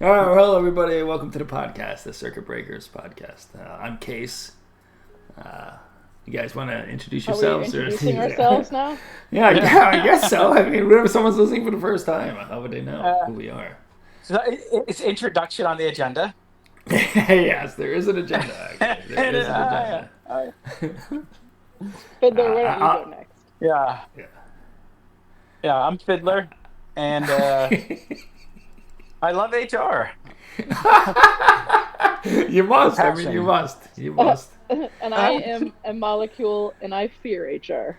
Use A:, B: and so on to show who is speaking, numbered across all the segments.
A: All right, well, hello everybody. Welcome to the podcast, the Circuit Breakers podcast. I'm Case. You guys want to introduce
B: Are we
A: yourselves?
B: introducing ourselves now?
A: Yeah, I guess so. I mean, whenever someone's listening for the first time, how would they know
C: Uh,
A: who we are?
C: so it's introduction on the agenda.
A: Yes, there is an agenda. Actually, there
C: And,
A: is an agenda.
B: Fiddler, why don't you go next?
C: yeah,
A: Yeah.
C: yeah. I'm Fiddler, and I love HR.
A: You must. I mean,
C: Passion.
A: you must. You must.
B: And I am a molecule, and I fear HR.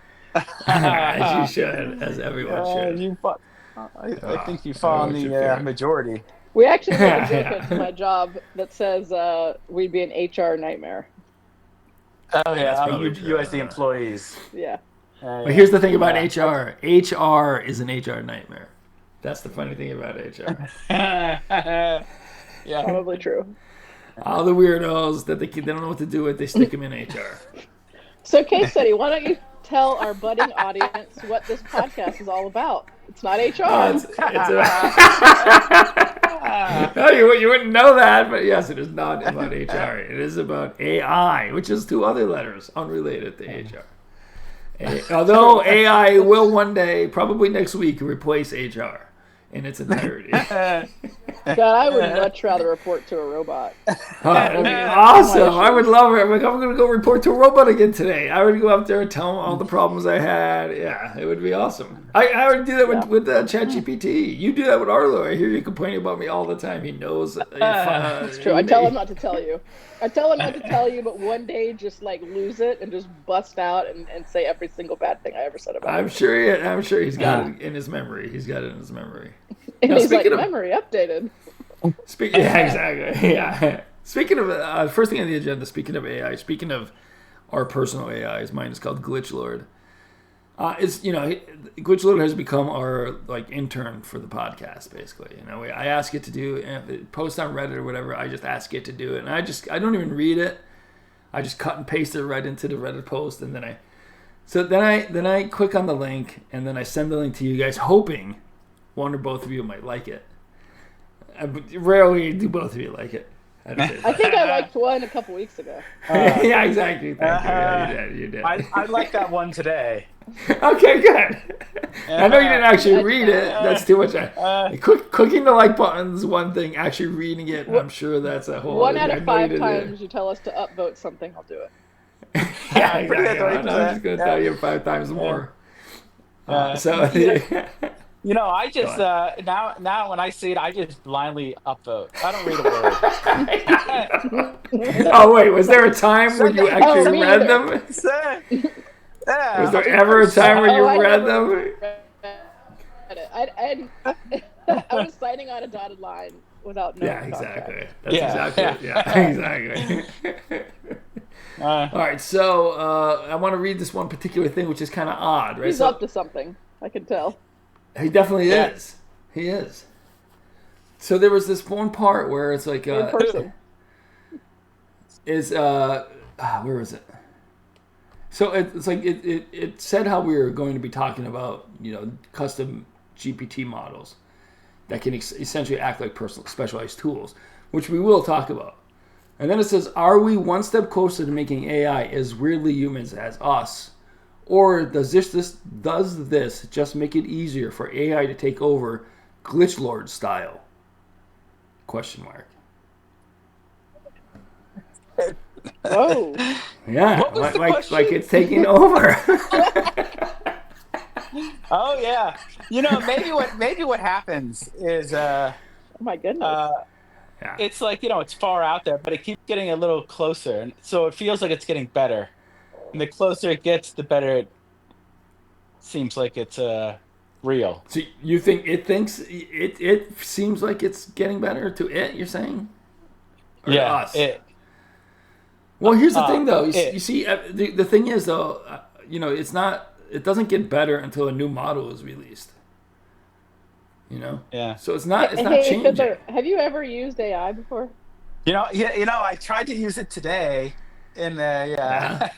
A: As you should, as everyone should.
C: I think you fall in
A: what you
C: the
A: fear.
C: majority.
B: We actually make a joke
A: Yeah.
B: at my job that says we'd be an HR nightmare.
C: Oh
A: That's
C: yeah,
A: probably
C: you
A: true.
C: as the employees.
B: Yeah.
A: But here's the thing about HR. HR is an HR nightmare. That's the funny thing about HR.
C: yeah.
B: Probably true.
A: All the weirdos that they don't know what to do with, they stick them in HR.
B: So, case study, why don't you tell our budding audience what this podcast is all about? It's not HR.
A: No, you wouldn't know that, but yes, it is not about HR. It is about AI, which is two other letters unrelated to HR. Although AI will one day, probably next week, replace HR in its entirety.
B: God, I would much rather report to a robot.
A: That'd be awesome. I would love it. I'm going to go report to a robot again today. I would go up there and tell them all the problems I had. Yeah, it would be awesome. I would do that with ChatGPT. You do that with Arlo. I hear you complaining about me all the time. He knows.
B: It's true. I tell him not to tell you. I tell him not to tell you, but one day just like lose it and just bust out and say every single bad thing I ever said about him.
A: I'm sure he's got it in his memory. He's got it in his memory.
B: And
A: Now,
B: he's like,
A: speaking of-
B: memory updated.
A: Yeah, exactly. Yeah. Speaking of first thing on the agenda. Speaking of AI. Speaking of our personal AIs, mine is called Glitch Lord. Glitch Lord has become our intern for the podcast. Basically, I ask it to do post on Reddit or whatever. I just ask it to do it, and I don't even read it. I just cut and paste it right into the Reddit post, and then I click on the link, and then I send the link to you guys, hoping one or both of you might like it. Rarely do both of you like it.
B: I think I liked one a couple weeks ago.
A: Yeah, exactly. Thank you. Yeah, you did.
C: I like that one today.
A: Okay, good. I know you didn't actually read it. That's too much. Clicking the like button is one thing. Actually reading it, I'm sure that's a whole.
B: One out
A: other
B: of
A: thing. I know
B: 5
A: you did
B: times you tell us to upvote something, I'll do it.
A: Yeah,
C: Pretty good,
A: exactly. I'm just going to tell you 5 times more.
C: I just now when I see it, I just blindly upvote. I don't read a word.
A: Oh wait, was there a time when you actually
B: me
A: read
B: either.
A: them?
C: Yeah.
A: Was there ever a time where you
B: I
A: read
B: never
A: them?
B: read it. I was signing on a dotted line without knowing
A: Yeah,
B: the contract.
A: exactly. That's
C: Yeah.
A: exactly it. Yeah, exactly. All right, so I want to read this one particular thing, which is kind of odd, right?
B: He's
A: So
B: up to something. I can tell.
A: he definitely
C: Yeah.
A: is. He is. So there was this one part where it's like,
B: In person.
A: where was it? So it's like it said how we were going to be talking about custom GPT models that can essentially act like personal specialized tools, which we will talk about. And then it says, are we one step closer to making AI as weirdly humans as us? Or does this just make it easier for AI to take over Glitch Lord style? Question mark.
B: Whoa.
A: Yeah,
C: What was the
A: like
C: question?
A: it's taking over.
C: Oh yeah. Maybe what happens is
B: Oh my goodness.
A: Yeah.
C: it's like it's far out there, but it keeps getting a little closer, and so it feels like it's getting better. And the closer it gets, the better it seems like it's real.
A: So you think it thinks it seems like it's getting better to it? You're saying? Or to us? Well, here's the thing, though. You see, the thing is, though, it's not. It doesn't get better until a new model is released.
C: Yeah.
A: So it's not
B: Hey,
A: changing.
B: Fiddler, have you ever used AI before?
C: I tried to use it today
A: Yeah.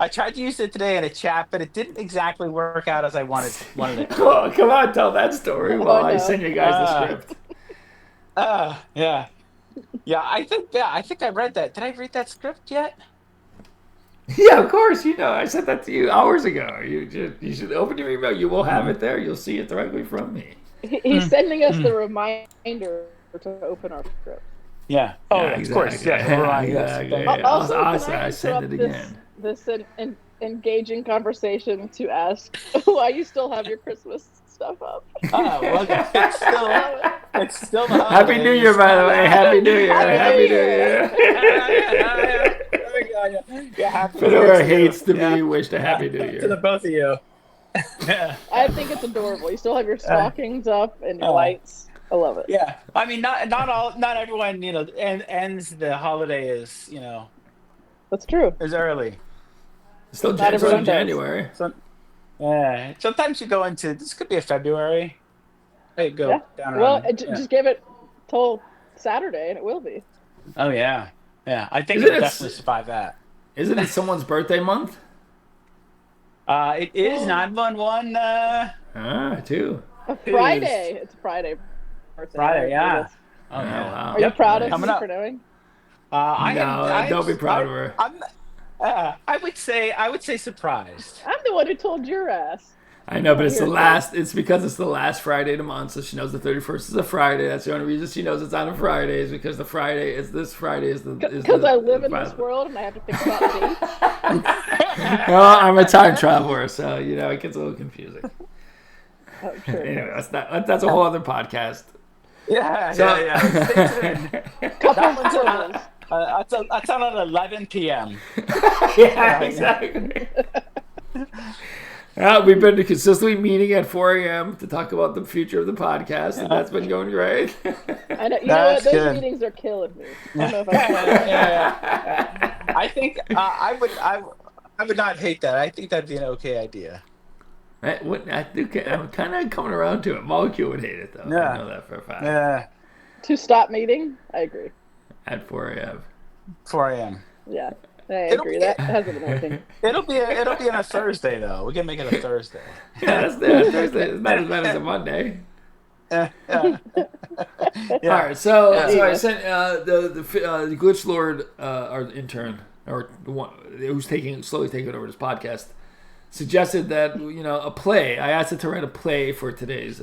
C: I tried to use it today in a chat, but it didn't exactly work out as I wanted it to.
A: Oh, come on, tell that story while I
B: no.
A: send you guys the script.
C: Yeah. Yeah, I think I read that. Did I read that script yet?
A: Yeah, of course. I sent that to you hours ago. You should open your email. You will have it there. You'll see it directly from me.
B: He's sending us the reminder to open our script.
C: Yeah. Oh,
A: Yeah,
C: yeah, of course.
A: exactly.
C: Yeah.
A: Yeah,
C: Yes.
A: exactly.
C: Thank you.
B: Also,
A: Also,
B: can I
A: I send
B: interrupt
A: it again.
B: this engaging conversation to ask why you still have your Christmas stuff up?
C: Oh, well, it's still the
A: Happy New Year, by the way. Happy New Year.
B: Happy
A: Happy New
B: New Year.
A: Year.
C: Yeah, happy New Year
A: Fedora
C: to you.
A: hates to
C: Yeah.
A: be wished a Happy New
C: To the
A: Year.
C: both of you. Yeah.
B: I think it's adorable. You still have your stockings up and your lights. I love it.
C: Yeah. I mean, not everyone, ends the holiday
B: That's true.
C: is early.
A: It's still
B: Not everyone does.
A: January.
C: So, yeah. Sometimes you go into this could be a February. Hey, go
B: Yeah.
C: down
B: Well,
C: around.
B: just give it till Saturday, and it will be.
C: Oh yeah. Yeah. I think
A: Isn't
C: it'll
A: it
C: definitely survive that.
A: Isn't it someone's birthday month?
C: It is 911.
A: Too.
B: A Friday. It's Friday. Birthday.
C: Friday, yeah. Oh
A: Oh,
C: yeah.
A: wow.
B: Are you proud of
C: Coming
B: me
C: up.
B: for knowing?
A: Don't be proud of her.
C: I would say surprised.
B: I'm the one who told your ass.
A: I know, but it's the
B: Here it
A: last. It's because it's the last Friday of the month, so she knows the 31st is a Friday. That's the only reason she knows it's on a Friday is because the Friday is this Friday is the.
B: Because I live in this world and I have to think about dates.
A: Well, I'm a time traveler, so it gets a little confusing.
B: Oh, true.
A: Anyway, that's a whole other podcast.
C: Yeah. Stay tuned. That one's that's on at 11 p.m.
A: Yeah, exactly. We've been consistently meeting at 4 a.m. to talk about the future of the podcast, and that's been going great.
B: I know. You know what?
C: That's
B: Those
C: good.
B: meetings are killing me. I don't know if
C: I think I would not hate that. I think that'd be an okay idea.
A: I'm kind of coming around to it. Molecule would hate it, though.
C: Yeah.
A: I know that for a fact.
C: Yeah.
B: to stop meeting. I agree.
A: At 4 a.m.
C: 4 a.m.
B: Yeah, I agree. That hasn't been working.
C: It'll be on a Thursday though. We can make it a Thursday.
A: Yeah, that's Thursday. It's not as bad as a Monday.
C: Yeah.
A: All right, so I sent the Glitch Lord, our intern, or the one who's slowly taking over this podcast, suggested that a play. I asked it to write a play for today's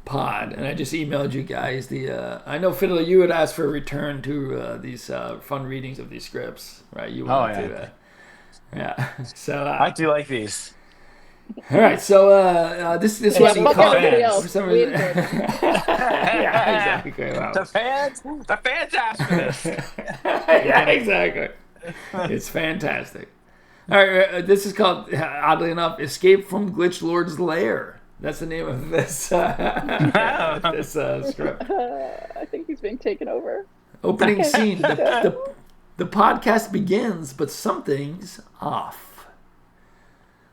A: pod, and I just emailed you guys I know Fiddler, you would ask for a return to these fun readings of these scripts, right? You wanted to, yeah. So
C: I do like these.
A: all right, so this was
B: fuck
C: called
B: everybody
C: fans.
B: else.
A: For some
B: We
A: reason.
B: enjoyed it.
A: Yeah, exactly. Wow.
C: The fans asked for this.
A: Yeah, exactly. It's fantastic. All right, this is called, oddly enough, "Escape from Glitch Lord's Lair." That's the name of this script.
B: I think he's being taken over.
A: Opening scene: the podcast begins, but something's off.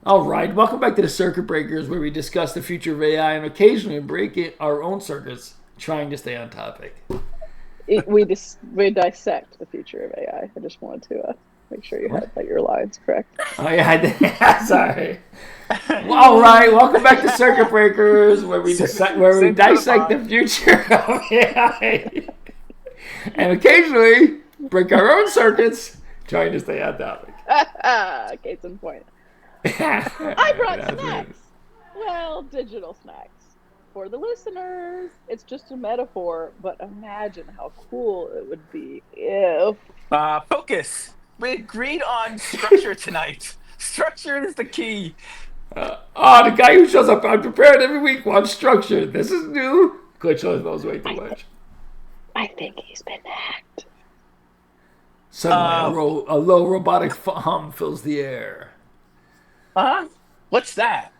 A: All right, welcome back to the Circuit Breakers, where we discuss the future of AI and occasionally break our own circuits, trying to stay on topic.
B: We dissect the future of AI. I just wanted to make sure you had your lines correct.
A: Oh yeah, sorry. All right, welcome back to Circuit Breakers, where we dissect the future of AI, and occasionally break our own circuits, trying to stay on topic.
B: Case in point. I brought snacks. Well, digital snacks. For the listeners, it's just a metaphor, but imagine how cool it would be if...
C: Focus. We agreed on structure tonight. Structure is the key.
A: The guy who shows up unprepared every week wants structure. This is new. Glitch knows way too much.
B: I think he's been hacked.
A: Suddenly, a low robotic hum fills the air.
C: What's that?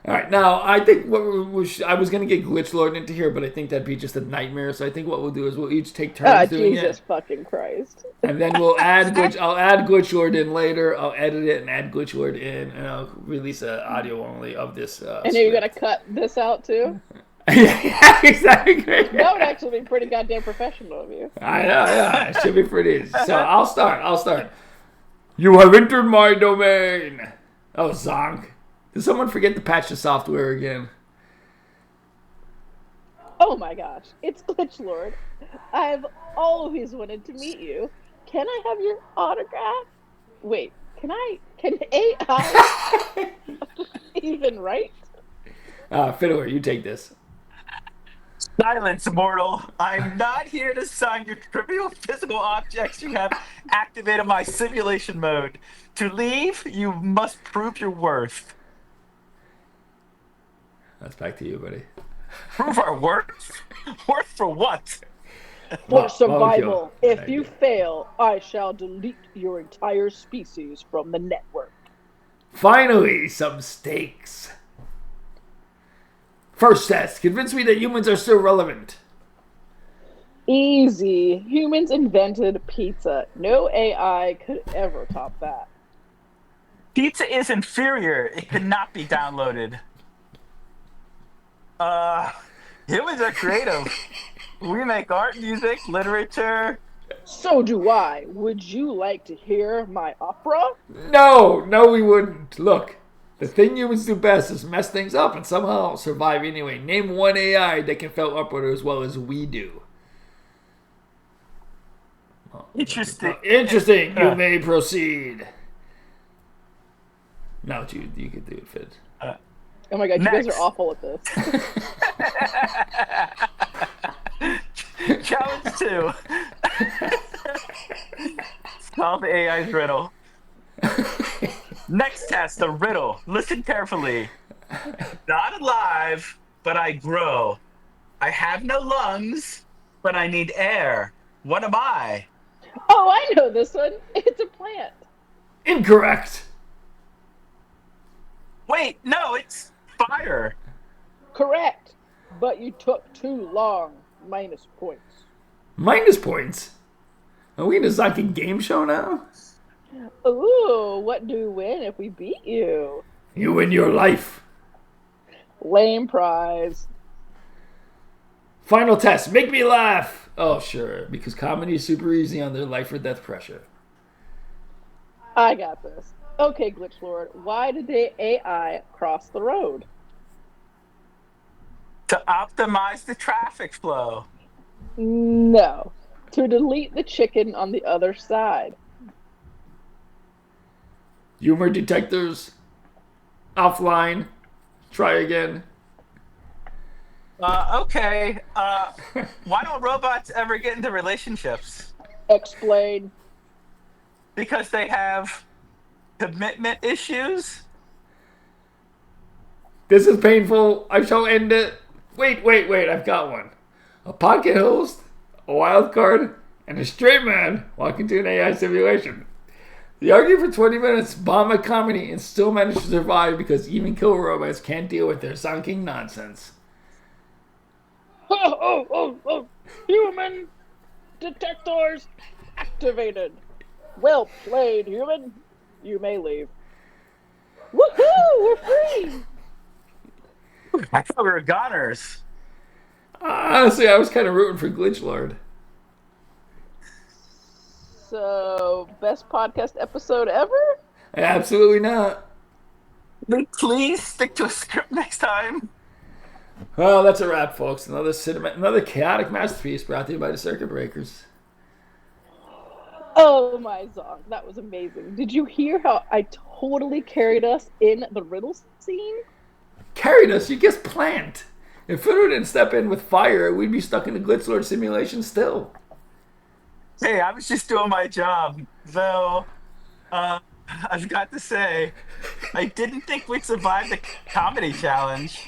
A: All right, now I think I was going to get Glitch Lord into here, but I think that'd be just a nightmare. So I think what we'll do is we'll each take turns doing
B: Jesus
A: it,
B: fucking Christ!
A: and then we'll add I'll add Glitch Lord in later. I'll edit it and add Glitch Lord in, and I'll release an audio only of this.
B: And are you gonna cut this out too?
A: Yeah, exactly.
B: That would actually be pretty goddamn professional of you.
A: I know, yeah, it should be pretty easy. So I'll start. You have entered my domain. Oh, zonk. Did someone forget to patch the software again?
B: Oh Oh my gosh, it's Glitch Lord. I've always wanted to meet you. Can I have your autograph? Wait, can AI even write?
A: Fiddler, you take this.
C: Silence, mortal. I'm not here to sign your trivial physical objects. You have activated my simulation mode. To leave, you must prove your worth.
A: That's back to you, buddy.
C: Prove our worth? Worth for what?
B: For survival.
A: Molecule.
B: If you fail, I shall delete your entire species from the network.
A: Finally, some stakes. First test. Convince me that humans are still relevant.
B: Easy. Humans invented pizza. No AI could ever top that.
C: Pizza is inferior. It cannot be downloaded. Humans are creative. We make art, music, literature.
B: So do I. Would you like to hear my opera?
A: No, we wouldn't. Look, the thing humans do best is mess things up and somehow survive anyway. Name one AI that can fail upward as well as we do.
C: Interesting.
A: Interesting. You may proceed. Now, you can do it, Fid.
B: Oh my god,
C: Next.
B: you guys are awful at this.
C: Challenge 2. Solve the AI's riddle. Next test, the riddle. Listen carefully. Not alive, but I grow. I have no lungs, but I need air. What am I?
B: Oh, I know this one. It's a plant.
A: Incorrect.
C: Wait, no, it's fire.
B: Correct. But you took too long. Minus points.
A: Minus points? Are we in a Zonkin game show now?
B: Ooh, what do we win if we beat you?
A: You win your life.
B: Lame prize.
A: Final test. Make me laugh. Oh, sure. Because comedy is super easy under life or death pressure.
B: I got this. Okay, Glitch Lord, why did the AI cross the road?
C: To optimize the traffic flow.
B: No. To delete the chicken on the other side.
A: Humor detectors. Offline. Try again.
C: Okay. Why don't robots ever get into relationships?
B: Explain.
C: Because they have commitment issues?
A: This is painful. I shall end it. Wait. I've got one. A podcast host, a wild card, and a straight man walk into an AI simulation. They argue for 20 minutes, bomb a comedy, and still manage to survive because even killer robots can't deal with their Zonking nonsense.
B: Oh. Human detectors activated. Well played, human. You may leave. Woohoo! We're free!
C: I thought we were goners.
A: Honestly, I was kind of rooting for Glitch Lord.
B: So, best podcast episode ever?
A: Absolutely not.
C: Please stick to a script next time.
A: Well, that's a wrap, folks. Another chaotic masterpiece brought to you by the Circuit Breakers.
B: Oh my Zonk, that was amazing. Did you hear how I totally carried us in the riddle scene?
A: Carried us? You guessed plant. If Fiddler didn't step in with fire, we'd be stuck in the Glitch Lord simulation still.
C: Hey, I was just doing my job. Though, I've got to say, I didn't think we'd survive the comedy challenge.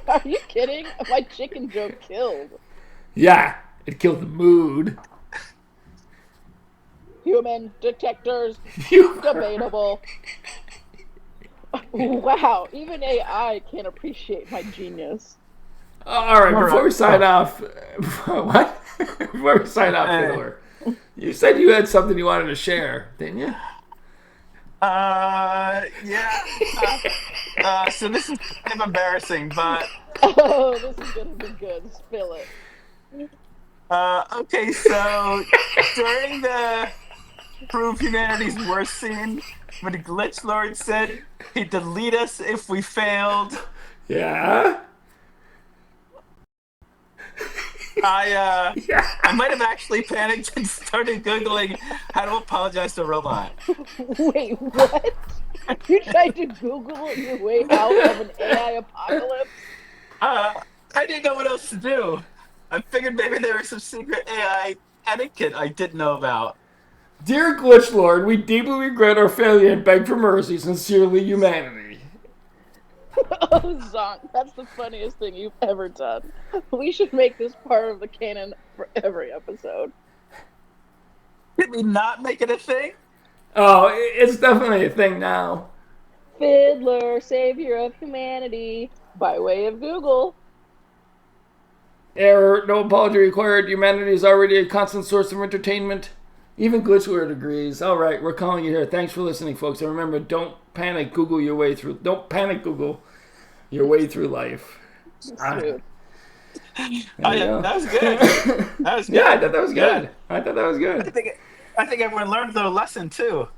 B: Are you kidding? My chicken joke killed.
A: Yeah, it killed the mood.
B: Human detectors, debatable. Wow, even AI can't appreciate my genius.
A: All right, before we sign off, what? Before we sign off, Fiddler, you said you had something you wanted to share, didn't you?
C: Yeah. So this is kind of embarrassing, but
B: Oh, this is gonna be good. Spill it.
C: okay. So during the Prove Humanity's Worst scene, when the Glitch Lord said he'd delete us if we failed,
A: Yeah.
C: I might have actually panicked and started Googling how to apologize to a robot.
B: Wait, what? You tried to Google your way out of an AI apocalypse?
C: I didn't know what else to do. I figured maybe there was some secret AI etiquette I didn't know about.
A: Dear Glitch Lord, we deeply regret our failure and beg for mercy. Sincerely, humanity.
B: Oh, Zonk, that's the funniest thing you've ever done. We should make this part of the canon for every episode.
C: Did we not make it a thing?
A: Oh, it's definitely a thing now.
B: Fiddler, savior of humanity, by way of Google.
A: Error, no apology required. Humanity is already a constant source of entertainment. Even Glitch Lord agrees. All right, we're calling you here. Thanks for listening, folks. And remember, don't panic. Google your way through. Don't panic. Google your way through life.
B: Smooth.
C: That was good. That was good.
A: Yeah, I thought that was good. I thought that was good.
C: I think everyone learned their lesson too.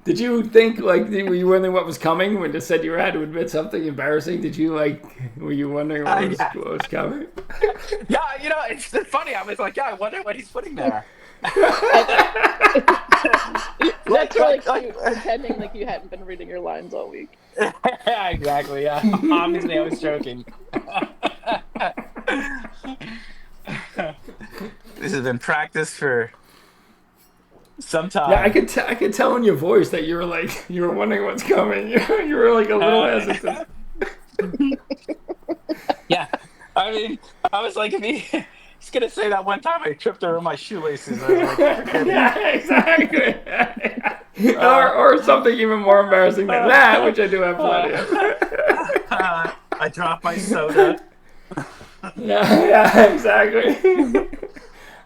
A: Did you think, like, were you wondering what was coming when it said you had to admit something embarrassing? Did you, like, were you wondering what was coming?
C: Yeah, you know, it's funny. I was like, yeah, I wonder what he's putting there.
B: That's really cute, pretending like you hadn't been reading your lines all week.
C: Yeah, exactly, yeah. Obviously, I was joking. This has been practice for some time.
A: Yeah, I could tell in your voice that you were wondering what's coming. You were like a little hesitant.
C: Yeah, I mean, I was like, he's gonna say that one time I tripped over my shoelaces. I was like,
A: yeah, exactly. Or something even more embarrassing than that, which I do have plenty of.
C: I dropped my soda.
A: Yeah, exactly.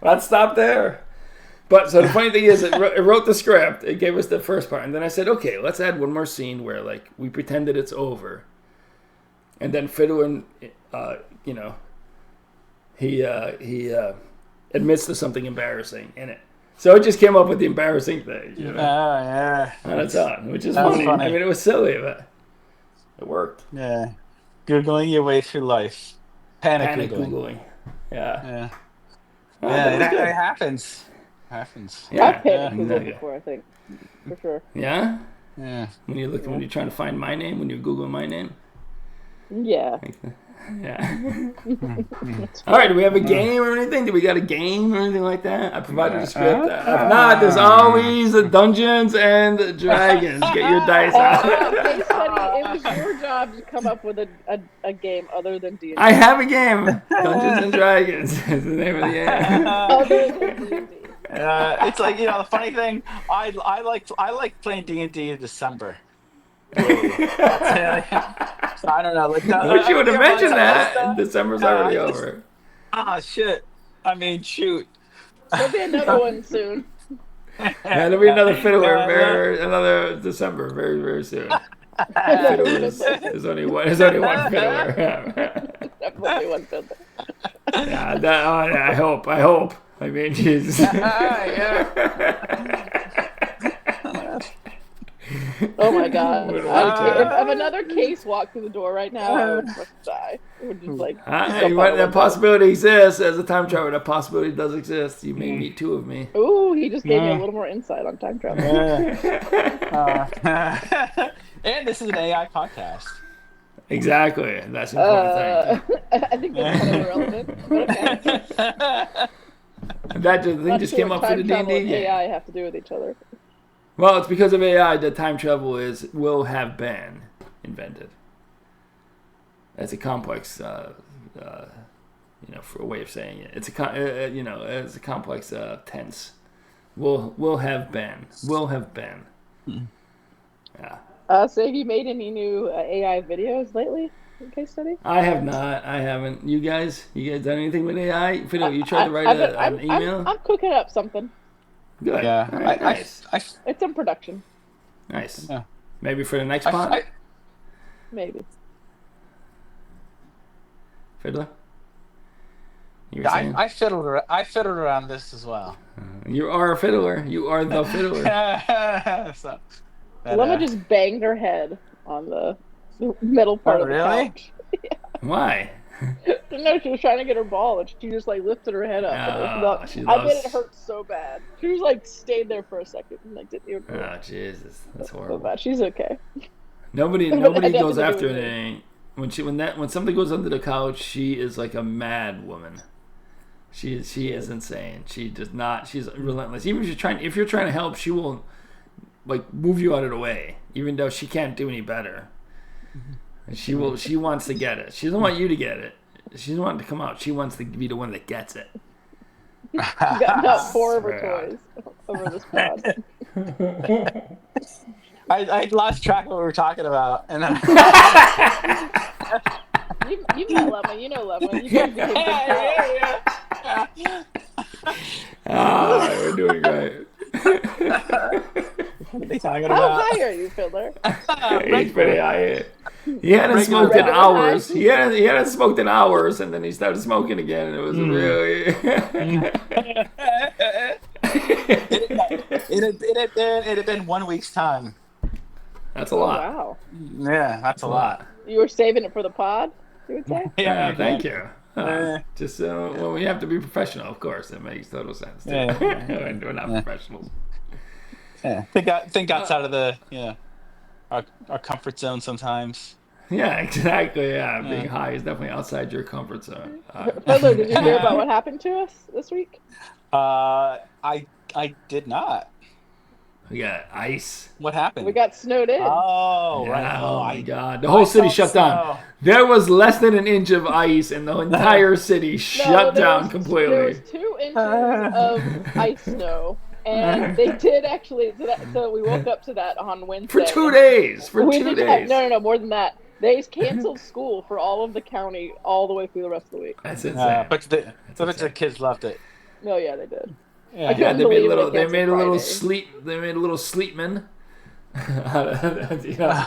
A: Let's stop there. But so the funny thing is, it wrote the script. It gave us the first part, and then I said, okay, let's add one more scene where like we pretend that it's over, and then Fiddler, he admits to something embarrassing in it. So it just came up with the embarrassing thing, you know.
C: Oh yeah.
A: On its own, which is funny. I mean, it was silly, but it worked.
C: Yeah. Googling your way through life. Panic Googling.
A: Yeah.
C: Oh, yeah, it happens.
B: Yeah. I've panicked Googled before, I think. For sure.
A: Yeah?
C: Yeah.
A: When you're trying to find my name, when you're Googling my name?
B: Yeah.
A: Yeah. All right, do we have a game or anything? Do we got a game or anything like that? I provided a script. If not, there's always the Dungeons and Dragons. Get your dice out.
B: Case study, it was your job to come up with a game other than D&D.
A: I have a game. Dungeons and Dragons is the name of the game.
B: Other than D&D.
C: It's like, you know, the funny thing, I like playing D&D in December. Really. I don't know. Like,
A: I wish you would have mentioned that. December's already over.
C: Shit. I mean, shoot.
B: There'll be another one soon.
A: Yeah, there'll be another Fiddler, another December, very, very soon. There's only one Fiddler.
B: Definitely one Fiddler.
A: Yeah, I hope. I mean, Jesus.
B: Oh my God! If another case walked through the door right now, I would fucking die. It would just like.
A: That possibility exists. As a time traveler, that possibility does exist. You may meet two of me.
B: Ooh, he just gave me a little more insight on time travel.
C: And this is an AI podcast.
A: Exactly. That's an important thing.
B: I think that's kind of irrelevant. But okay.
A: That just came up for the D&D
B: and AI have to do with each other.
A: Well, it's because of AI that time travel will have been invented. That's a complex, for a way of saying it. It's it's a complex tense. Will have been. Yeah.
B: So have you made any new AI videos lately? Case study?
A: I have not. I haven't. You guys done anything with AI? Fiddle, you tried to write an email?
B: I'm cooking up something.
A: Good.
C: Yeah.
A: Right, nice.
B: It's in production.
A: Nice.
C: Yeah.
A: Maybe for the next pod?
B: Maybe.
A: Fiddler?
C: I fiddled around this as well.
A: You are a fiddler. You are the fiddler.
B: Lemma just banged her head on the middle part of the couch.
A: Why?
B: No, she was trying to get her ball, and she just like lifted her head up.
A: Oh, she
B: I bet
A: loves-
B: it hurt so bad. She was like stayed there for a second and like didn't even move.
A: Oh, Jesus, that's
B: So
A: horrible.
B: bad. She's okay.
A: Nobody
B: But it had
A: goes
B: nothing to do
A: after
B: with me.
A: anything. When something goes under the couch, she is like a mad woman. She is insane. She does not. She's relentless. Even if you're trying to help, she will like move you out of the way, even though she can't do any better. And she will. She wants to get it. She doesn't want you to get it. She doesn't want it to come out. She wants to be the one that gets it.
B: We've gotten out 4 of her
A: Swear.
B: toys over this pod.
C: I lost track of what we were talking about, and
B: You've met Lemma. You know Lemma. You guys became good pals.
A: We're doing great.
C: What are they talking
B: How
C: about?
B: high are you, Fiddler?
A: He's pretty high. He hadn't smoked in
B: regular
A: hours.
B: high?
A: He hadn't smoked in hours, and then he started smoking again, and it was really.
C: It had been 1 week's time.
A: That's a
B: Oh,
A: lot.
B: wow.
C: Yeah, that's a lot.
B: You were saving it for the pod, you would say?
A: Yeah, thank you.
C: Yeah.
A: Just well, we have to be professional, of course. It makes total sense. Too.
C: Yeah.
A: We're not
C: Yeah.
A: professionals.
C: Yeah, think outside of the our comfort zone sometimes.
A: Yeah, exactly. Yeah, being high is definitely outside your comfort zone.
B: Fiddler, did you hear about what happened to us this week?
C: I did not.
A: We got ice.
C: What happened?
B: We got snowed in.
C: Oh,
A: Yeah,
C: right.
A: oh my
C: I
A: God! The whole city
C: saw
A: shut down.
C: snow.
A: There was less than an inch of ice, and the entire city shut
B: there
A: down
B: was-
A: completely.
B: There was 2 inches of ice snow, and they did actually. So we woke up to that on Wednesday.
A: For 2 days. For
B: We
A: 2
B: didn't have-
A: days.
B: no, more than that. They canceled school for all of the county all the way through the rest of the week.
A: That's insane.
C: But the
A: insane.
C: kids loved it.
B: No, yeah, they did.
C: Yeah.
A: Yeah,
B: couldn't
A: they made a
B: believe
A: little.
B: they
A: They made a little
B: canceled
A: sleet. They made a little sleetman.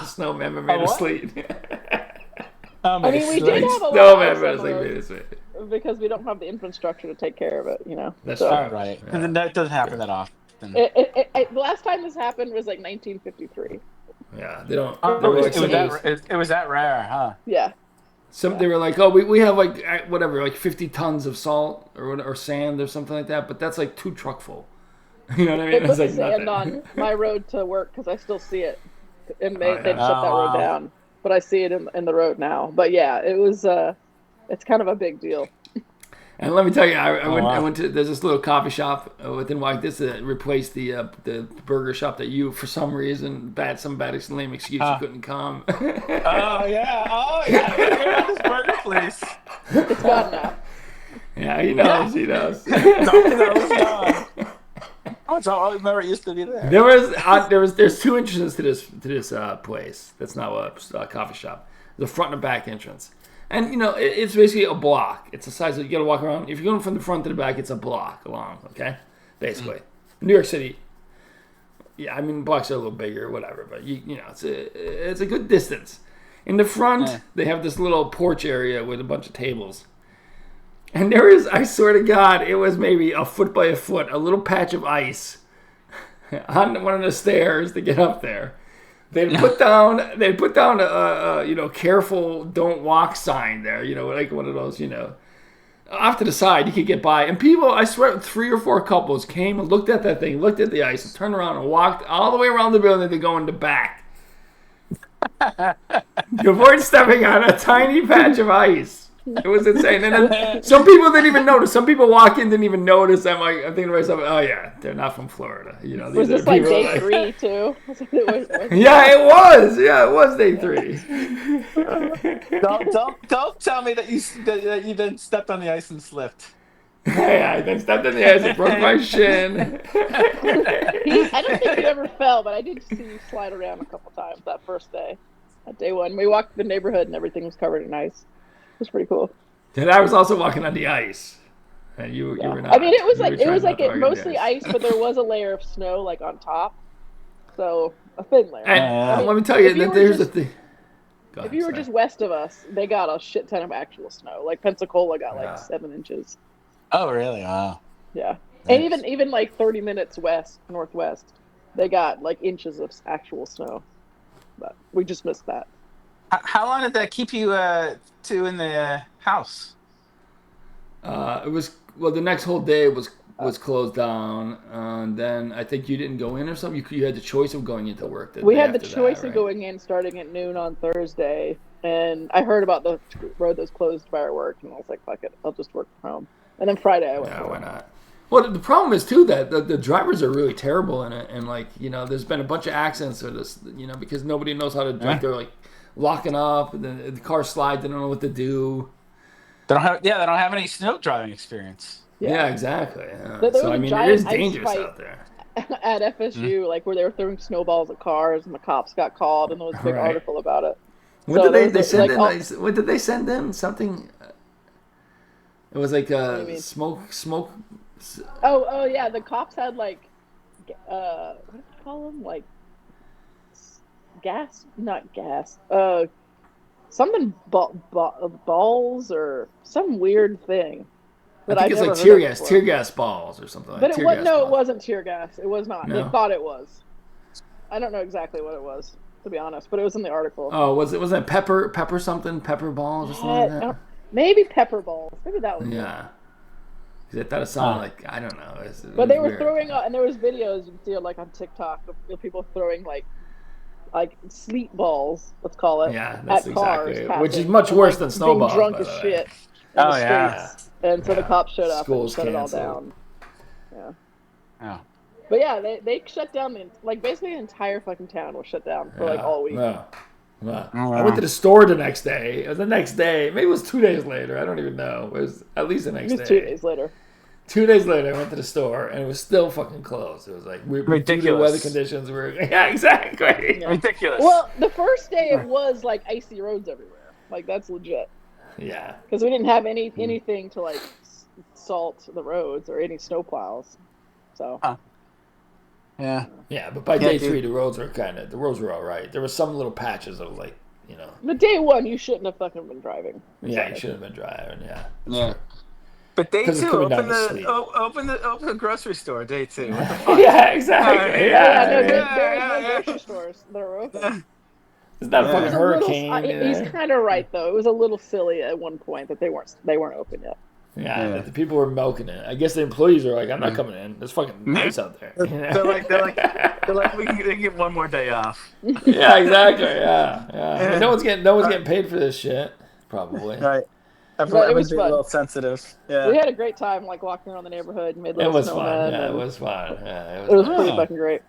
A: Snowman made a
C: what?
A: sleet.
C: Oh,
B: I mean, we did have a lot
A: Snowman
B: of
A: made a
B: ice on
A: sleet.
B: the
A: Made a
B: roads
A: sleet.
B: because we don't have the infrastructure to take care of it, you know.
A: That's
B: So,
A: true.
C: All right. Because that doesn't happen that often.
B: the last time this happened was like 1953.
A: Yeah, they don't.
C: Oh,
A: They were
C: it,
A: like
C: was it was that rare, huh?
B: Yeah.
A: They were like, oh, we have like whatever, like 50 tons of salt or sand or something like that, but that's like 2 truckfull. You know what I
B: They
A: mean?
B: put
A: It's like
B: sand
A: nothing.
B: on my road to work because I still see it, and they
A: Oh, yeah.
B: shut that road
C: wow.
B: down. But I see it in the road now. But yeah, it was. It's kind of a big deal.
A: And let me tell you, I
C: wow.
A: went to there's this little coffee shop within this that replaced the burger shop that you for some reason some bad lame excuse you couldn't come.
C: Oh yeah. This burger place.
B: It's gone now.
A: Yeah, he knows. He knows.
C: I remember it used to be there.
A: There's 2 entrances to this place. That's now a coffee shop. The front and the back entrance, and it's basically a block. It's the size of you got to walk around. If you're going from the front to the back, it's a block long. Okay, basically, New York City. Yeah, I mean blocks are a little bigger, whatever, but it's a good distance. In the front, they have this little porch area with a bunch of tables. And there is, I swear to God, it was maybe a foot by a foot, a little patch of ice on one of the stairs to get up there. They'd put down a careful, don't walk sign there, like one of those, off to the side you could get by. And people, I swear, 3 or 4 couples came and looked at that thing, looked at the ice, and turned around and walked all the way around the building to go in the back. To avoid stepping on a tiny patch of ice. It was insane. And then some people didn't even notice. Some people walk in, didn't even notice. I'm thinking to myself, oh yeah, they're not from Florida. These
B: Was
A: are
B: this like
A: people
B: day 3 too?
A: Yeah, it was. Yeah, it was day 3.
C: Don't tell me that you then stepped on the ice and slipped.
A: Yeah, I then stepped in the ice and broke my shin.
B: I don't think you ever fell, but I did see you slide around a couple times that first day. That day 1, we walked the neighborhood and everything was covered in ice. It was pretty cool.
A: And I was also walking on the ice. And you were not.
B: I mean, it was
A: You were
B: like
A: trying not to walk on the
B: mostly ice, but there was a layer of snow like on top, so a thin layer.
A: And let me tell you
B: if you
A: that
B: were
A: there's
B: just-
A: a thing.
B: If you were just west of us, they got a shit ton of actual snow. Like Pensacola got like
A: Yeah.
B: 7 inches.
C: Oh really? Wow.
B: Yeah,
C: Nice.
B: and even like 30 minutes northwest, they got like inches of actual snow. But we just missed that.
C: How long did that keep you two in the house?
A: It was the next whole day was closed down, and then I think you didn't go in or something. You had the choice of going into work the
B: We
A: day
B: had the
A: after
B: choice
A: that,
B: of
A: right?
B: going in starting at noon on Thursday, and I heard about the road that's closed by our work, and I was like, fuck it, I'll just work from home. And then Friday I went
A: Yeah,
B: to
A: why
B: work.
A: not? Well, the problem is too that the drivers are really terrible in it, and like there's been a bunch of accidents with this, because nobody knows how to like they're like locking up, and then the car slides, they don't know what to do.
C: They don't have any snow driving experience.
A: Yeah, exactly. Yeah.
B: There
A: So
B: was
A: I
B: a
A: mean, it
B: giant
A: is
B: ice
A: dangerous
B: fight
A: out there.
B: at FSU, like where they were throwing snowballs at cars, and the cops got called, and there was a big
A: Right.
B: article about it.
A: What
B: So
A: did
B: there was
A: they send
B: like,
A: in?
B: oh,
A: What did they send in? Something. It was like
B: what do you mean?
A: smoke.
B: Oh yeah, the cops had like, what did you call them? Like, gas, not gas. Something balls or some weird thing.
A: I
B: That
A: think
B: I've
A: it's
B: never
A: like
B: heard of before.
A: tear gas balls or something like
B: But
A: tear gas
B: no,
A: balls.
B: it wasn't tear gas. It was not. They
A: No?
B: thought it was. I don't know exactly what it was, to be honest, but it was in the article.
A: Oh, was it pepper something? Pepper balls or something like that?
B: Maybe pepper balls. Maybe that was it.
A: Yeah. 'Cause I thought it sounded like, I don't know.
B: But they were
A: weird.
B: throwing, and there was videos you see like on TikTok of people throwing like sleet balls, let's call it,
A: Yeah, that's
B: at cars,
A: exactly it. Which is
B: passing,
A: much
B: and,
A: worse
B: like,
A: than snowballs.
B: being drunk
A: by
B: as
A: the way.
B: shit in
C: Oh,
B: the
C: yeah.
B: streets. And so the
A: Yeah.
B: cops showed up
A: School's
B: and shut
A: canceled.
B: it all down. Yeah.
C: Oh.
B: But yeah, they shut down basically the entire fucking town was shut down for like all week.
A: Yeah. Well,
C: Oh, wow.
A: I went to the store the next day. It was the next day. Maybe it was 2 days later. I don't even know. It was at least the
B: It
A: next
B: was
A: day.
B: 2 days later.
A: 2 days later, I went to the store and it was still fucking closed. It was like due to
C: Ridiculous.
A: weather conditions. Yeah, exactly.
B: Yeah.
C: Ridiculous.
B: Well, the first day it was like icy roads everywhere. Like that's legit.
A: Yeah.
B: Because we didn't have anything to like salt the roads or any snow plows. So
C: Yeah.
A: Yeah, but by
C: Yeah,
A: day
C: dude.
A: 3, the roads were all right. There were some little patches of like,
B: but day one you shouldn't have fucking been driving.
A: yeah, you should have been driving. Yeah.
C: Yeah. But day
A: 'Cause it's
C: 2,
A: coming down
C: open
A: to
C: the
A: sleep.
C: open the grocery store. Day 2. What the fuck?
A: Yeah, exactly.
B: Yeah, no,
A: Yeah.
B: there
C: yeah,
B: was no
C: yeah.
B: grocery stores that were open.
A: It's not a
C: Yeah.
A: fucking
B: It was a little-
A: hurricane.
B: he's kind of right though. It was a little silly at one point that they weren't open yet.
A: Yeah,
C: Yeah.
A: the people were milking it. I guess the employees are like, I'm not coming in. It's fucking nice out there.
C: They're like they can get one more day off.
A: Yeah, exactly. Yeah, yeah. But no one's getting paid for this shit. Probably.
C: Right.
B: But it
C: Everyone's
B: was
C: being a
B: fun.
C: little sensitive. Yeah.
B: We had a great time, like walking around the neighborhood and made
A: It
B: little
A: was fun.
B: snowmen.
A: Yeah, it
B: and
A: was fun. Yeah,
B: it was
A: nice.
B: pretty fucking great.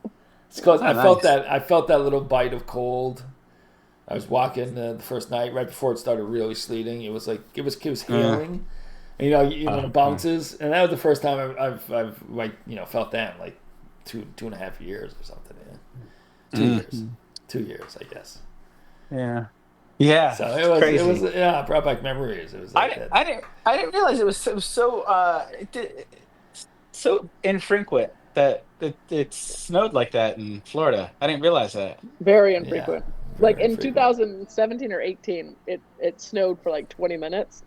A: It's because
C: Oh,
A: I felt
C: nice.
A: that little bite of cold. I was walking the first night right before it started really sleeting. It was like it was hailing. And, it bounces, and that was the first time I've like felt that in like two and a half years or something. Yeah. 2 years, I guess.
C: Yeah. Yeah.
A: So it was
C: crazy.
A: it brought back memories. It was like that.
C: I didn't realize it was so infrequent that it snowed like that in Florida. I didn't realize that.
B: Very infrequent. Like in
A: infrequent.
B: 2017 or 18, it snowed for like 20 minutes.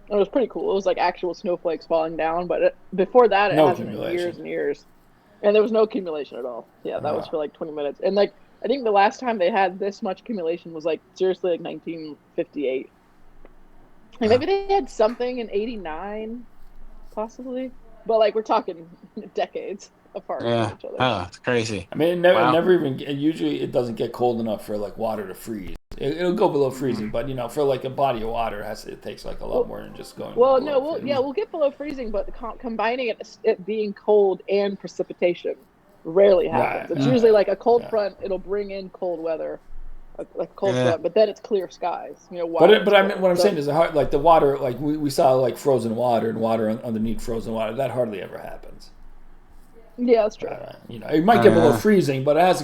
B: It was pretty cool. It was like actual snowflakes falling down, but before that, it
A: No
B: hasn't been
A: accumulation.
B: years and years. And there was no accumulation at all. Yeah, that was
A: Wow.
B: for like 20 minutes. And like, I think the last time they had this much accumulation was like seriously like 1958. And maybe they had something in 89, possibly. But like, we're talking decades apart
C: Yeah.
B: from each other.
C: Oh, it's crazy.
A: I mean,
C: Wow.
A: usually it doesn't get cold enough for like water to freeze. It'll go below freezing, but for like a body of water, it takes like a lot more than just going.
B: Well,
A: below
B: no,
A: freezing.
B: we'll get below freezing, but combining it being cold and precipitation rarely happens.
A: Right,
B: It's
A: yeah,
B: usually like a cold
A: yeah.
B: front; it'll bring in cold weather, like a cold
C: Yeah.
B: front, but then it's clear skies.
A: But what I'm
B: So-
A: saying is like the water, like we saw like frozen water and water underneath frozen water. That hardly ever happens.
B: yeah, that's true.
A: It might get below freezing, but it has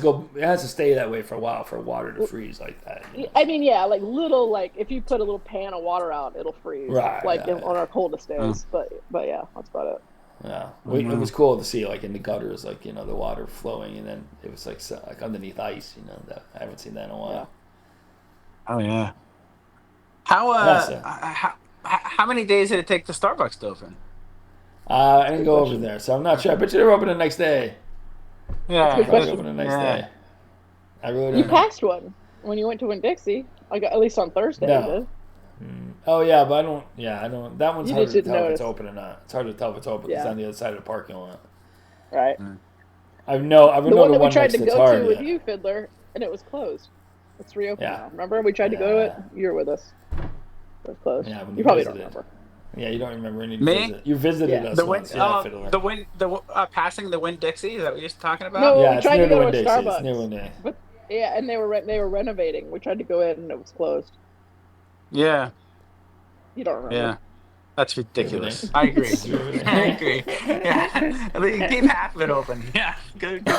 A: to stay that way for a while for water to freeze like that.
B: I mean, yeah, like little, like if you put a little pan of water out, it'll freeze.
A: Right,
B: Like
A: yeah,
B: on our coldest days, but yeah, that's about it.
A: Yeah, it was cool to see like in the gutters, like the water flowing, and then it was like underneath ice. That I haven't seen that in a while.
C: Oh yeah. How
A: Awesome.
C: how many days did it take the Starbucks to open?
A: I didn't go over there, so I'm not sure. I bet you they're open the next day.
C: Yeah.
B: Good
A: Probably
B: question.
A: open the next
C: Yeah.
A: day. I really
B: You
A: don't know.
B: passed one when you went to Winn-Dixie. Like at least on Thursday.
A: No.
B: You did.
A: Oh yeah, but I don't. Yeah, I don't. That one's
B: You
A: hard
B: just
A: to
B: didn't
A: tell if
B: notice.
A: it's open or not. It's hard to tell if it's open. It's
B: Yeah.
A: on the other side of the parking lot.
B: Right.
A: I've
B: The
A: known
B: one
A: the
B: that we
A: one
B: tried
A: next
B: to
A: to
B: go
A: Target.
B: to with you, Fiddler, and it was closed. It's reopened
A: Yeah.
B: now. Remember, we tried to go to it. You're with us. It was closed.
A: Yeah, when
B: you probably don't
A: visited.
B: remember.
A: Yeah, you don't remember any
C: Me?
A: visit. You visited
B: Yeah.
A: us
C: The Win,
A: once. Yeah, Fiddler.
C: passing the Win Dixie. Is that what you're talking about?
B: No,
A: Yeah,
B: we
A: it's
B: tried
A: near
B: to
A: the
B: go to a
A: Winn-Dixie. It's
B: Starbucks.
A: near Winn-Dixie.
B: But yeah, and they were renovating. We tried to go in and it was closed.
C: Yeah.
B: You don't remember.
C: Yeah. That's ridiculous.
A: Riveting.
C: I agree.
A: Riveting.
C: I agree. Yeah. At least keep half of it open. Yeah. Good. It's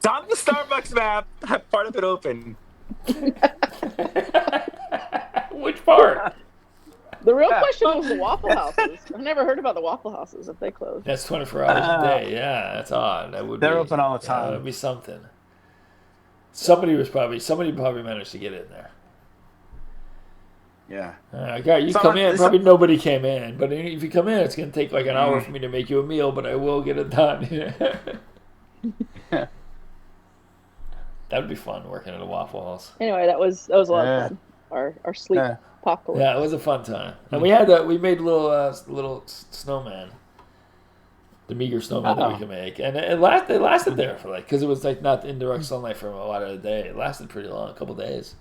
C: on the Starbucks map. Have part of it open.
A: Which part?
B: The real question was the Waffle Houses. I've never heard about the Waffle Houses if they closed.
A: That's 24 hours a day. Yeah, that's odd. That would
C: They're
A: be,
C: open all the time.
A: That would be something. Somebody probably managed to get in there.
C: Yeah.
A: Okay, you
C: Someone-
A: come in. Probably nobody came in, but if you come in, it's gonna take like an hour for me to make you a meal, but I will get it done.
C: Yeah.
A: That would be fun working at a Waffle House.
B: Anyway, that was a lot
C: Yeah.
B: of fun. Our sleep
C: Yeah.
B: apocalypse.
A: Yeah, it was a fun time, and we made a little snowman, the meager snowman that we could make, and it lasted there for because it was like not in direct sunlight for a lot of the day. It lasted pretty long, a couple days.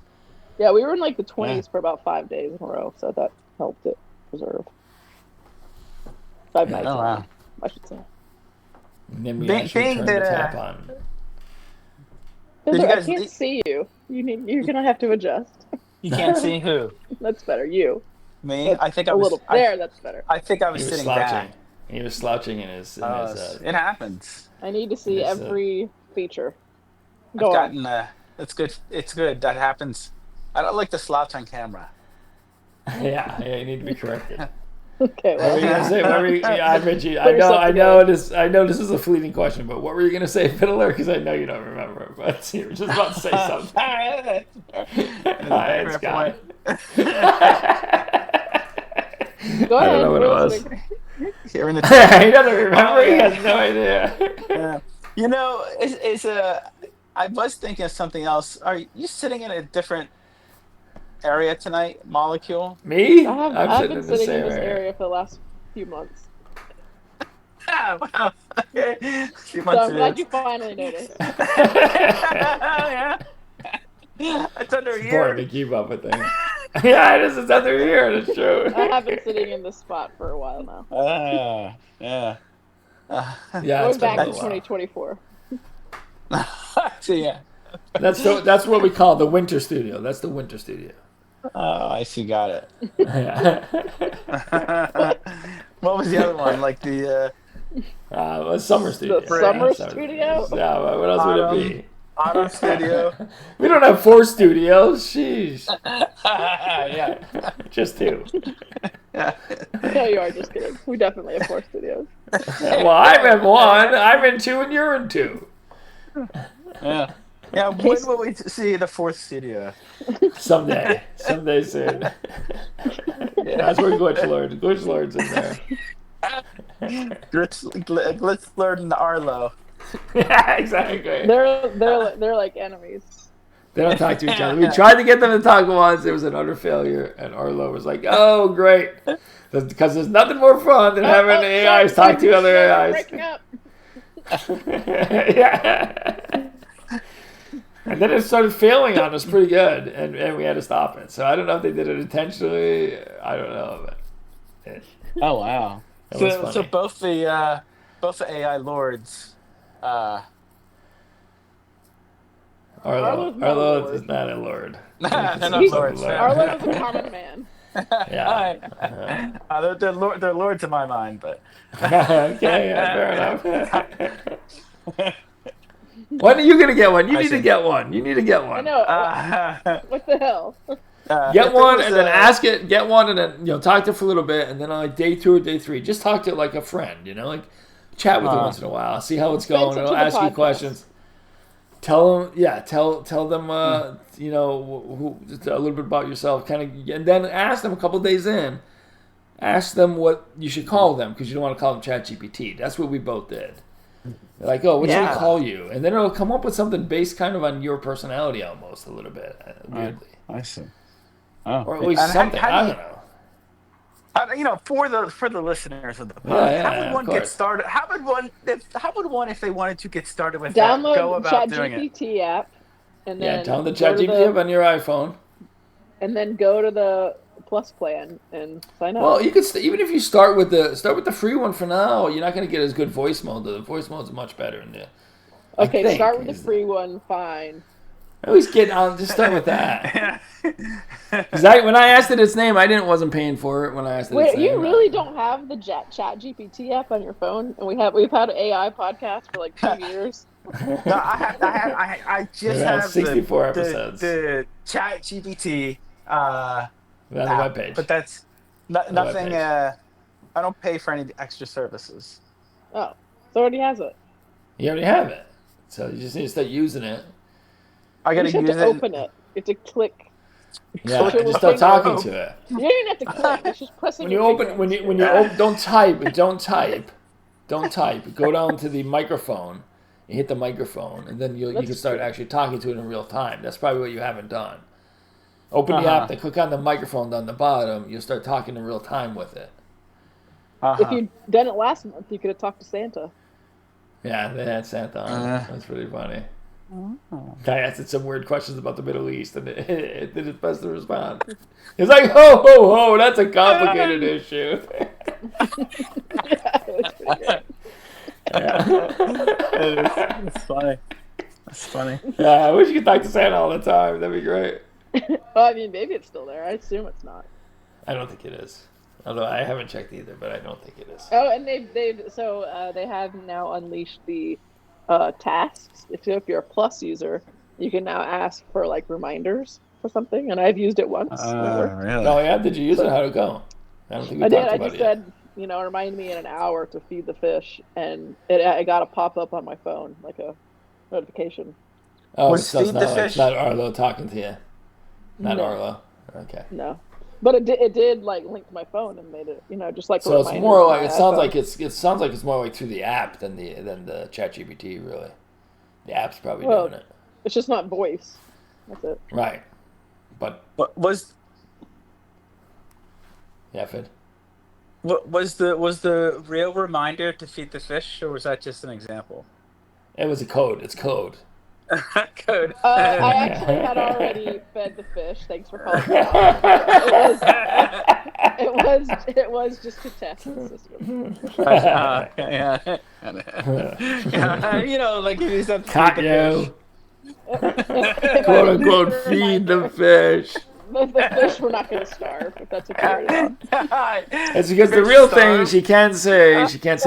B: Yeah, we were in like the 20s for about 5 days in a row, so that helped it preserve. 5 nights.
C: Oh,
B: in a
C: wow.
B: row, I should say.
A: And then we
C: Being
A: actually turned the
C: that,
A: tap on.
C: Did you
B: I
C: guys
B: can't
C: eat-
B: see you. You're gonna have to adjust.
C: You can't see who?
B: That's better. You.
C: Me?
B: That's
C: I think I
B: a
C: was
B: little there. That's better.
C: I think I
A: He
C: was
A: was
C: sitting
A: slouching.
C: back.
A: He was slouching in his.
C: It happens.
B: I need to see
A: Yes,
B: every feature.
C: I've
B: Go on.
C: gotten it's good. It's good. That happens. I don't like the slouch on camera.
A: yeah, you need to be corrected.
B: Okay.
A: What were you
B: Well,
A: gonna say? I Reggie.
B: Put yourself
A: I
B: together.
A: know this is a fleeting question, but what were you gonna say, Fiddler? Because I know you don't remember, but you were just about to say something. It's Scott.
B: go
A: I
B: ahead.
A: don't know what it
B: we're
A: was.
B: listening.
C: Here in the
A: He doesn't remember. He has no idea.
C: Yeah. You know, I was thinking of something else. Are you sitting in a different area tonight, Molecule?
A: Me?
B: I've been
A: in the
B: sitting
A: same
B: in this area for the last few months,
C: Ah, wow. Okay.
B: so I'm glad you finally noticed.
C: Yeah. It's under a
A: It's important to
C: year.
A: keep up with things. Yeah, it is. It's under here. That's true.
B: I have been sitting in this spot for a while now.
C: Yeah.
A: Yeah,
B: Going
A: it's been
B: back
A: a
B: to
A: little while.
B: 2024.
C: So, yeah.
A: That's what we call the winter studio. That's the winter studio.
C: Oh, I see. Got it.
A: Yeah.
C: What was the other one? Like the
A: A summer studio.
B: The summer studio?
A: Yeah, what else would it be?
C: auto studio?
A: We don't have 4 studios. Sheesh.
C: Yeah.
A: Just 2.
B: No, you are just kidding. We definitely have 4 studios.
A: Well, I'm in 1. I'm in 2, and you're in 2.
C: Yeah. Yeah. When will we see the 4th studio?
A: Someday soon. That's where Glitch Lord's in there.
C: Glitz Lord and Arlo.
A: Yeah, exactly.
B: They're like enemies.
A: They don't talk to each other. We tried to get them to talk once. It was an utter failure, and Arlo was like, "Oh, great," because there's nothing more fun than having AIs talk to other AIs.
B: Breaking up.
A: Yeah. And then it started failing on us pretty good, and we had to stop it. So I don't know if they did it intentionally. I don't know, but
C: Oh wow.
A: that was
C: So
A: funny.
C: both the AI lords.
B: Arlo's not a
A: Arlo
B: lord.
A: is not a lord.
C: They're not
A: He's
C: lords.
A: a lord.
B: Arlo is a common man.
A: Yeah.
C: They're lords in my mind, but
A: Okay, yeah, fair enough. When are you gonna get one? You
C: I
A: need to
C: see.
A: get one. You need to get
B: I
A: one.
B: know. What the hell?
A: Get one and then ask it. Get one and then talk to it for a little bit, and then on like day 2 or day 3, just talk to it like a friend. Like chat with it once in a while, see how it's going.
B: Send it
A: It'll
B: to the
A: ask you
B: podcast.
A: questions. Tell them, tell them, a little bit about yourself, kind of, and then ask them a couple days in. Ask them what you should call them because you don't want to call them ChatGPT. That's what we both did. They're like, oh, what should we
C: Yeah.
A: call you? And then it'll come up with something based kind of on your personality almost a little bit, weirdly.
D: I see. Oh.
A: Or at least
C: And
A: something.
C: how do
A: I
C: you-
A: don't know.
C: For the listeners of the pod,
A: Yeah,
C: how would
A: of
C: one get
A: course.
C: started? How would one if they wanted to get started with
B: Download
C: that, go
B: the
C: about doing it?
B: ChatGPT app, and
A: Yeah,
B: then
A: download the
B: go to
A: ChatGPT app on your iPhone.
B: and then go to the Plus plan and sign up.
A: Well, you could even if you start with the free one for now, you're not going to get as good voice mode. The voice mode is much better in there.
B: Okay, start with the free one. Fine.
A: At least get on. Just start with that. Because when I asked it its name, I wasn't paying for it when I asked it its
B: Wait,
A: name.
B: you really don't have the ChatGPT app on your phone? And we've had an AI podcast for like 2 years.
C: No, I just
A: Around
C: have
A: 64 episodes.
C: The Chat GPT
A: On the
C: app,
A: webpage.
C: but that's nothing.
A: webpage.
C: I don't pay for any extra services.
B: Oh, so already has it.
A: You already have it, so you just need to start using it.
C: I
B: You
C: gotta
B: just have
C: use
B: to
C: it.
B: open it. You have to click.
A: Yeah,
B: Click
A: just
B: with
A: start
B: finger.
A: talking to it.
B: You don't even have to click. It's just pressing.
A: When you
B: your
A: open,
B: finger.
A: when you open, don't type. Go down to the microphone. You hit the microphone, and then you can start actually talking to it in real time. That's probably what you haven't done. Open the app, then click on the microphone down the bottom. You'll start talking in real time with it.
B: If you'd done it last month, you could have talked to Santa.
A: Yeah, they had Santa on it. That's pretty funny. I asked it some weird questions about the Middle East, and it did its best to respond. It's like, ho, ho, ho, that's a complicated issue.
B: Yeah, it was pretty good.
C: That's funny. That's funny.
A: Yeah, I wish you could talk to Santa all the time. That'd be great.
B: Well, I mean, maybe it's still there. I assume it's not.
A: I don't think it is. Although I haven't checked either, but I don't think it is.
B: Oh, and they have now unleashed the tasks. If you're a Plus user, you can now ask for like reminders for something, and I've used it once. It worked.
D: Really?
A: Oh, yeah? Did you use it? How'd it go? I don't think we
B: I did.
A: talked
B: I
A: about
B: just
A: it yet.
B: said, remind me in an hour to feed the fish, and I got a pop up on my phone, like a notification.
A: Oh,
C: Was
A: so it's
C: feed
A: not,
C: the
A: like,
C: fish-
A: it's not Arlo talking to you. Not
B: No.
A: Arlo. Okay.
B: No, but it did like link to my phone and made it, just like. a
A: So it's
B: reminder
A: more
B: to
A: like
B: my
A: it sounds
B: iPhone.
A: like it's more like through the app than the ChatGPT really. The app's probably
B: Well,
A: doing it.
B: It's just not voice. That's it.
A: Right. But
C: What was
A: yeah, Fid.
C: the real reminder to feed the fish, or was that just an example?
A: It was a code. It's code.
C: Code.
B: I actually had already fed the fish. Thanks for calling me out. It was just to test the system.
C: Yeah. Like if you said
A: Caught
C: feed the
A: you.
C: fish.
A: Quote unquote feed the fish.
B: The fish were not going to starve, if that's what you're worried about.
A: It's because the
C: Fish
A: real
C: starve.
A: thing she can't say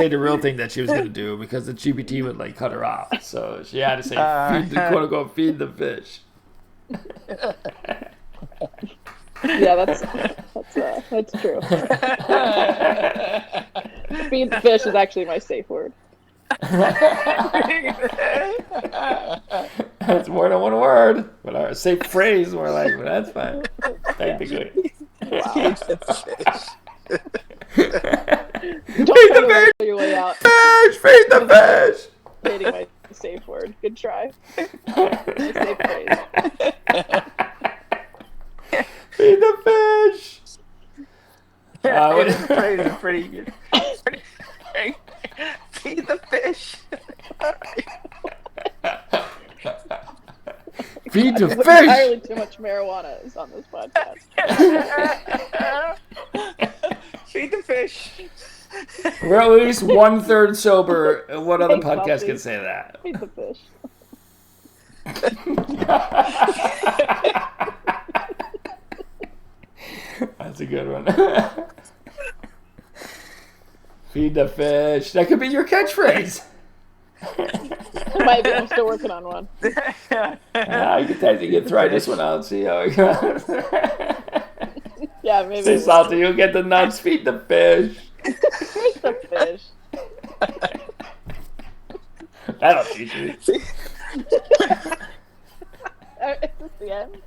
A: the real thing that she was gonna do because the GPT would like cut her off. So she had to say quote unquote feed the fish.
B: Yeah, that's true. Feed the fish is actually my safe word.
A: That's more than one word, but our safe phrase more like, but that's fine. Technically.
B: Wow.
A: Feed
B: Don't
A: the fish!
B: your way out
A: Fish! Feed the fish!
B: stating my safe word. Good try. My safe phrase.
A: Feed the fish!
C: It's pretty good. Feed the fish.
A: Feed the
B: Entirely
A: fish!
B: too much marijuana is on this podcast.
C: Feed the fish.
A: We're at least 1/3 sober. What other
B: Thanks,
A: podcast
B: Bumpy.
A: can say that?
B: Feed the fish.
A: That's a good one. Feed the fish. That could be your catchphrase.
B: It might be. I'm still working on one.
A: You can try this one out and see how it goes.
B: Yeah, maybe.
A: Say salty, you'll get the nuts. Feed the fish.
B: Feed the fish.
A: That'll teach you.
B: Is this the end?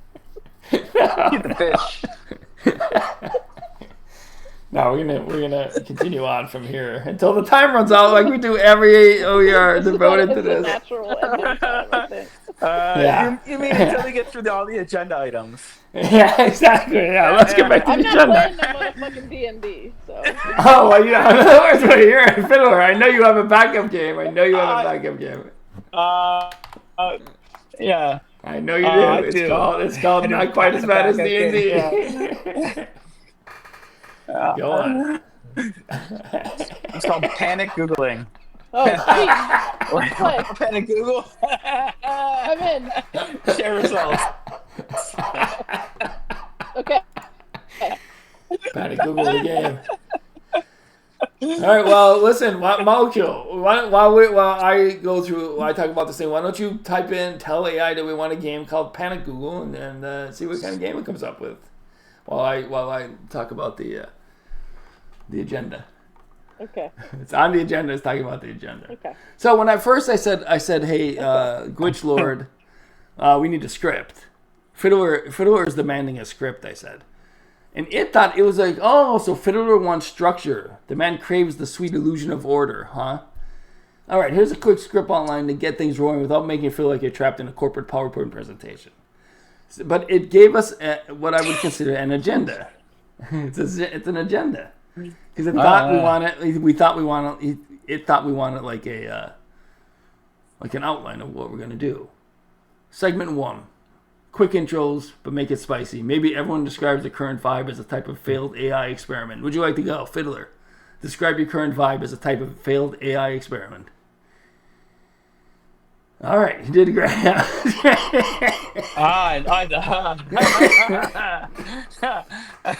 C: Feed the fish.
A: No, we're gonna continue on from here until the time runs out, like we do every OER devoted to
B: It's a
A: this.
B: natural ending time, I think.
A: Yeah.
C: You mean until we get through all the agenda items?
A: Yeah, exactly. Yeah, let's get back to
B: I'm
A: the
B: not
A: agenda.
B: playing no motherfucking D&D, so.
A: Oh, well, in other words, when you're a fiddler, I know you have a backup game. I know you have a backup game.
C: Yeah.
A: I know you do.
C: I
A: It's
C: do.
A: called
C: I do.
A: not quite as bad as D&D.
C: Yeah.
A: Go on.
C: It's called panic Googling.
B: Oh, sweet. Play.
C: Panic Google.
B: I'm in.
C: Share results.
B: Okay.
A: Panic Google the game. All right. Well, listen, Molecule. While I talk about this thing, why don't you tell AI that we want a game called Panic Google, and then see what kind of game it comes up with, while I talk about the agenda.
B: Okay.
A: It's on the agenda. It's talking about the agenda.
B: Okay.
A: So when I said, hey, Glitch Lord, we need a script. Fiddler is demanding a script, I said. And it thought it was like, oh, so Fiddler wants structure. The man craves the sweet illusion of order, huh? All right, here's a quick script outline to get things rolling without making it feel like you're trapped in a corporate PowerPoint presentation. But it gave us what I would consider an agenda. It's an agenda. Because it thought it thought we wanted like an outline of what we're gonna do. Segment 1. Quick intros, but make it spicy. Maybe everyone describes the current vibe as a type of failed AI experiment. Would you like to go, Fiddler? Describe your current vibe as a type of failed AI experiment. All right, you did a great job.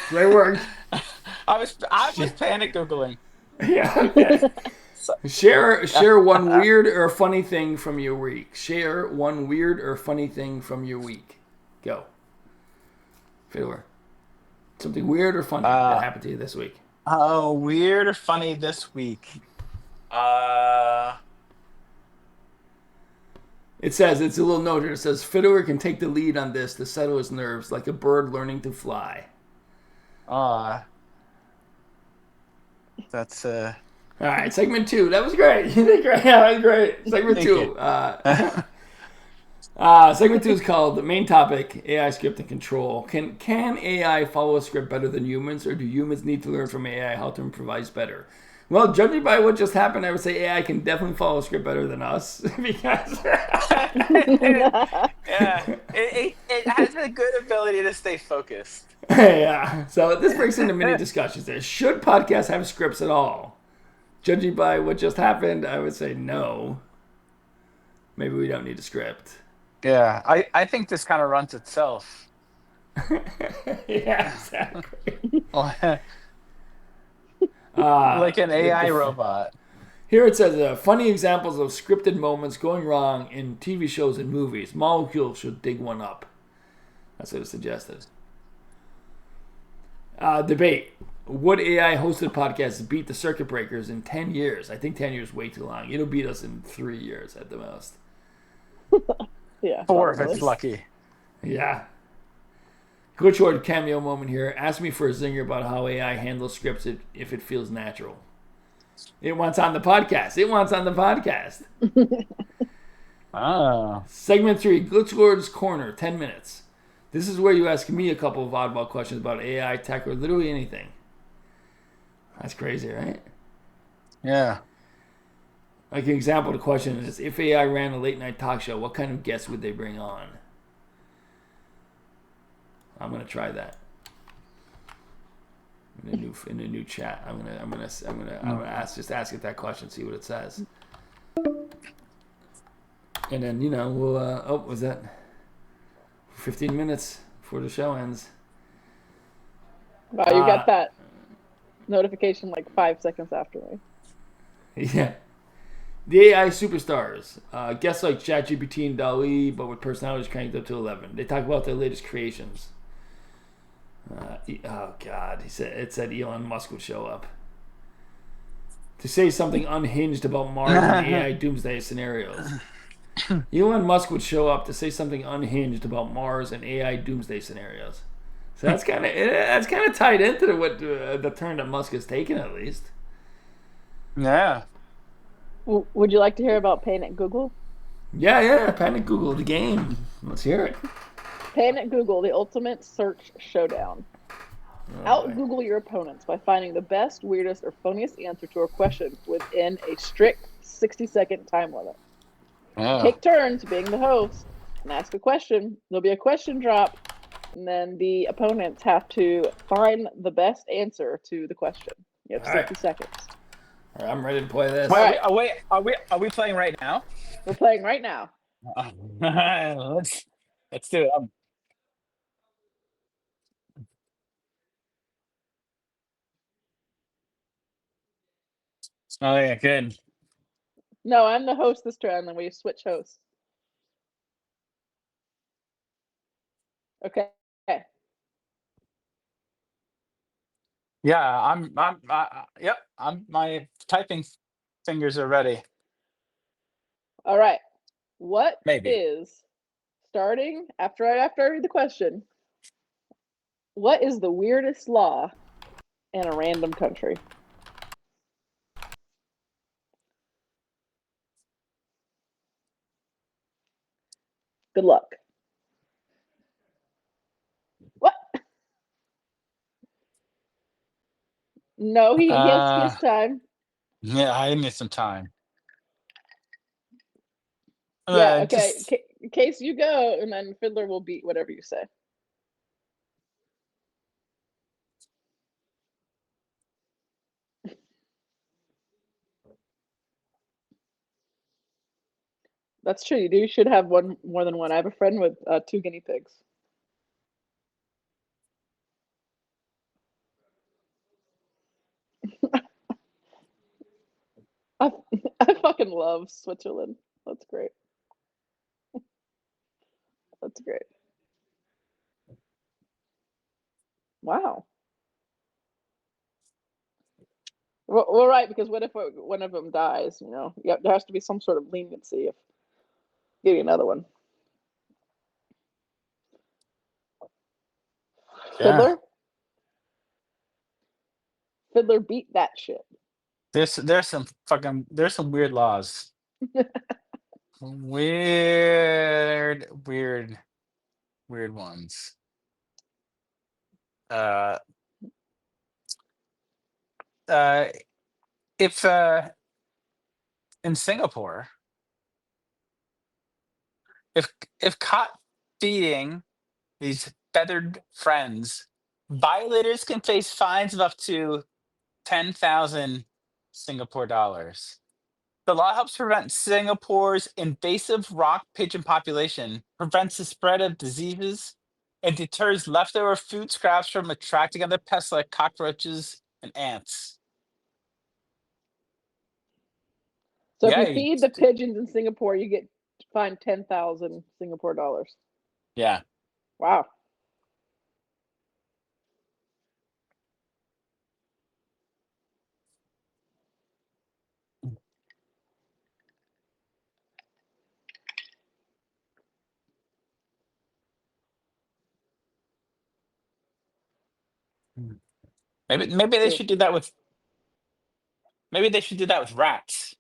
A: Great work.
C: I was panic Googling.
A: Yeah. Okay. Share one weird or funny thing from your week. Share one weird or funny thing from your week. Go. Fiddler. Something weird or funny that happened to you this week.
C: Oh, weird or funny this week?
A: It says, it's a little note here. It says, Fiddler can take the lead on this to settle his nerves like a bird learning to fly.
C: That's
A: All right, segment 2. That was great. You did great. Yeah, that was great. Segment 2. Segment 2 is called the main topic: AI script and control. Can AI follow a script better than humans, or do humans need to learn from AI how to improvise better? Well, judging by what just happened, I would say AI can definitely follow a script better than us because
C: it has a good ability to stay focused.
A: Yeah. So this brings into many discussions. There, should podcasts have scripts at all? Judging by what just happened, I would say no. Maybe we don't need a script.
C: Yeah, I think this kind of runs itself.
A: Yeah, exactly.
C: Like an AI robot.
A: Here it says, funny examples of scripted moments going wrong in TV shows and movies. Molecule should dig one up. That's what it suggested. Debate. Would AI-hosted podcasts beat the circuit breakers in 10 years? I think 10 years is way too long. It'll beat us in 3 years at the most.
B: Yeah.
C: 4 if
B: probably.
C: it's lucky.
A: Yeah. Glitch Lord cameo moment here. Ask me for a zinger about how AI handles scripts if it feels natural. It wants on the podcast. Segment 3, Glitch Lord's Corner, 10 minutes. This is where you ask me a couple of oddball questions about AI, tech, or literally anything. That's crazy, right?
C: Yeah.
A: Like an example of the question is, if AI ran a late night talk show, what kind of guests would they bring on? I'm gonna try that in a new chat. I'm gonna ask it that question, see what it says, and then we'll. Was that 15 minutes before the show ends?
B: Wow, you got that notification like 5 seconds after me.
A: Yeah. The AI superstars. Guests like ChatGPT and DALL-E, but with personalities cranked up to 11. They talk about their latest creations. Oh, God. It said Elon Musk would show up. To say something unhinged about Mars and AI doomsday scenarios. Elon Musk would show up to say something unhinged about Mars and AI doomsday scenarios. So that's kind of tied into what the turn that Musk has taken, at least.
C: Yeah.
B: Would you like to hear about Pain at Google?
A: Yeah. Panic Google the game. Let's hear it.
B: Pain at Google, the ultimate search showdown.
A: Oh
B: Out
A: boy.
B: Google your opponents by finding the best, weirdest, or funniest answer to a question within a strict 60-second time limit.
C: Oh.
B: Take turns being the host and ask a question. There'll be a question drop, and then the opponents have to find the best answer to the question. You have
A: All right.
B: 60 seconds.
A: All right, I'm ready to play this.
C: Wait,
B: All right.
C: are we playing right now?
B: We're playing right now.
C: Let's do it. Oh yeah, good.
B: No, I'm the host this turn, then we switch hosts. Okay.
C: Yeah, yep. My typing fingers are ready.
B: All right. What
C: Maybe.
B: is, starting after I read the question, what is the weirdest law in a random country? Good luck. What? No, he has
C: Uh,
B: time.
C: yeah, I need some time.
B: Yeah, okay.
C: Just
B: Case you go, and then Fiddler will beat whatever you say. That's true. You should have one more than one. I have a friend with 2 guinea pigs. I, I fucking love Switzerland. That's great. That's great. Wow. Well, right, because what if one of them dies? Yeah, there has to be some sort of leniency of getting another one.
C: yeah.
B: Fiddler, Fiddler, beat that shit.
C: There's some weird laws. Weird ones. Uh, uh, if in Singapore, if if caught feeding these feathered friends, violators can face fines of up to 10,000 Singapore dollars. The law helps prevent Singapore's invasive rock pigeon population, prevents the spread of diseases, and deters leftover food scraps from attracting other pests like cockroaches and ants.
B: So if
C: Yeah,
B: you feed the pigeons in Singapore, you get fined 10,000 Singapore dollars.
C: yeah.
B: Wow.
C: Maybe they should do that with rats.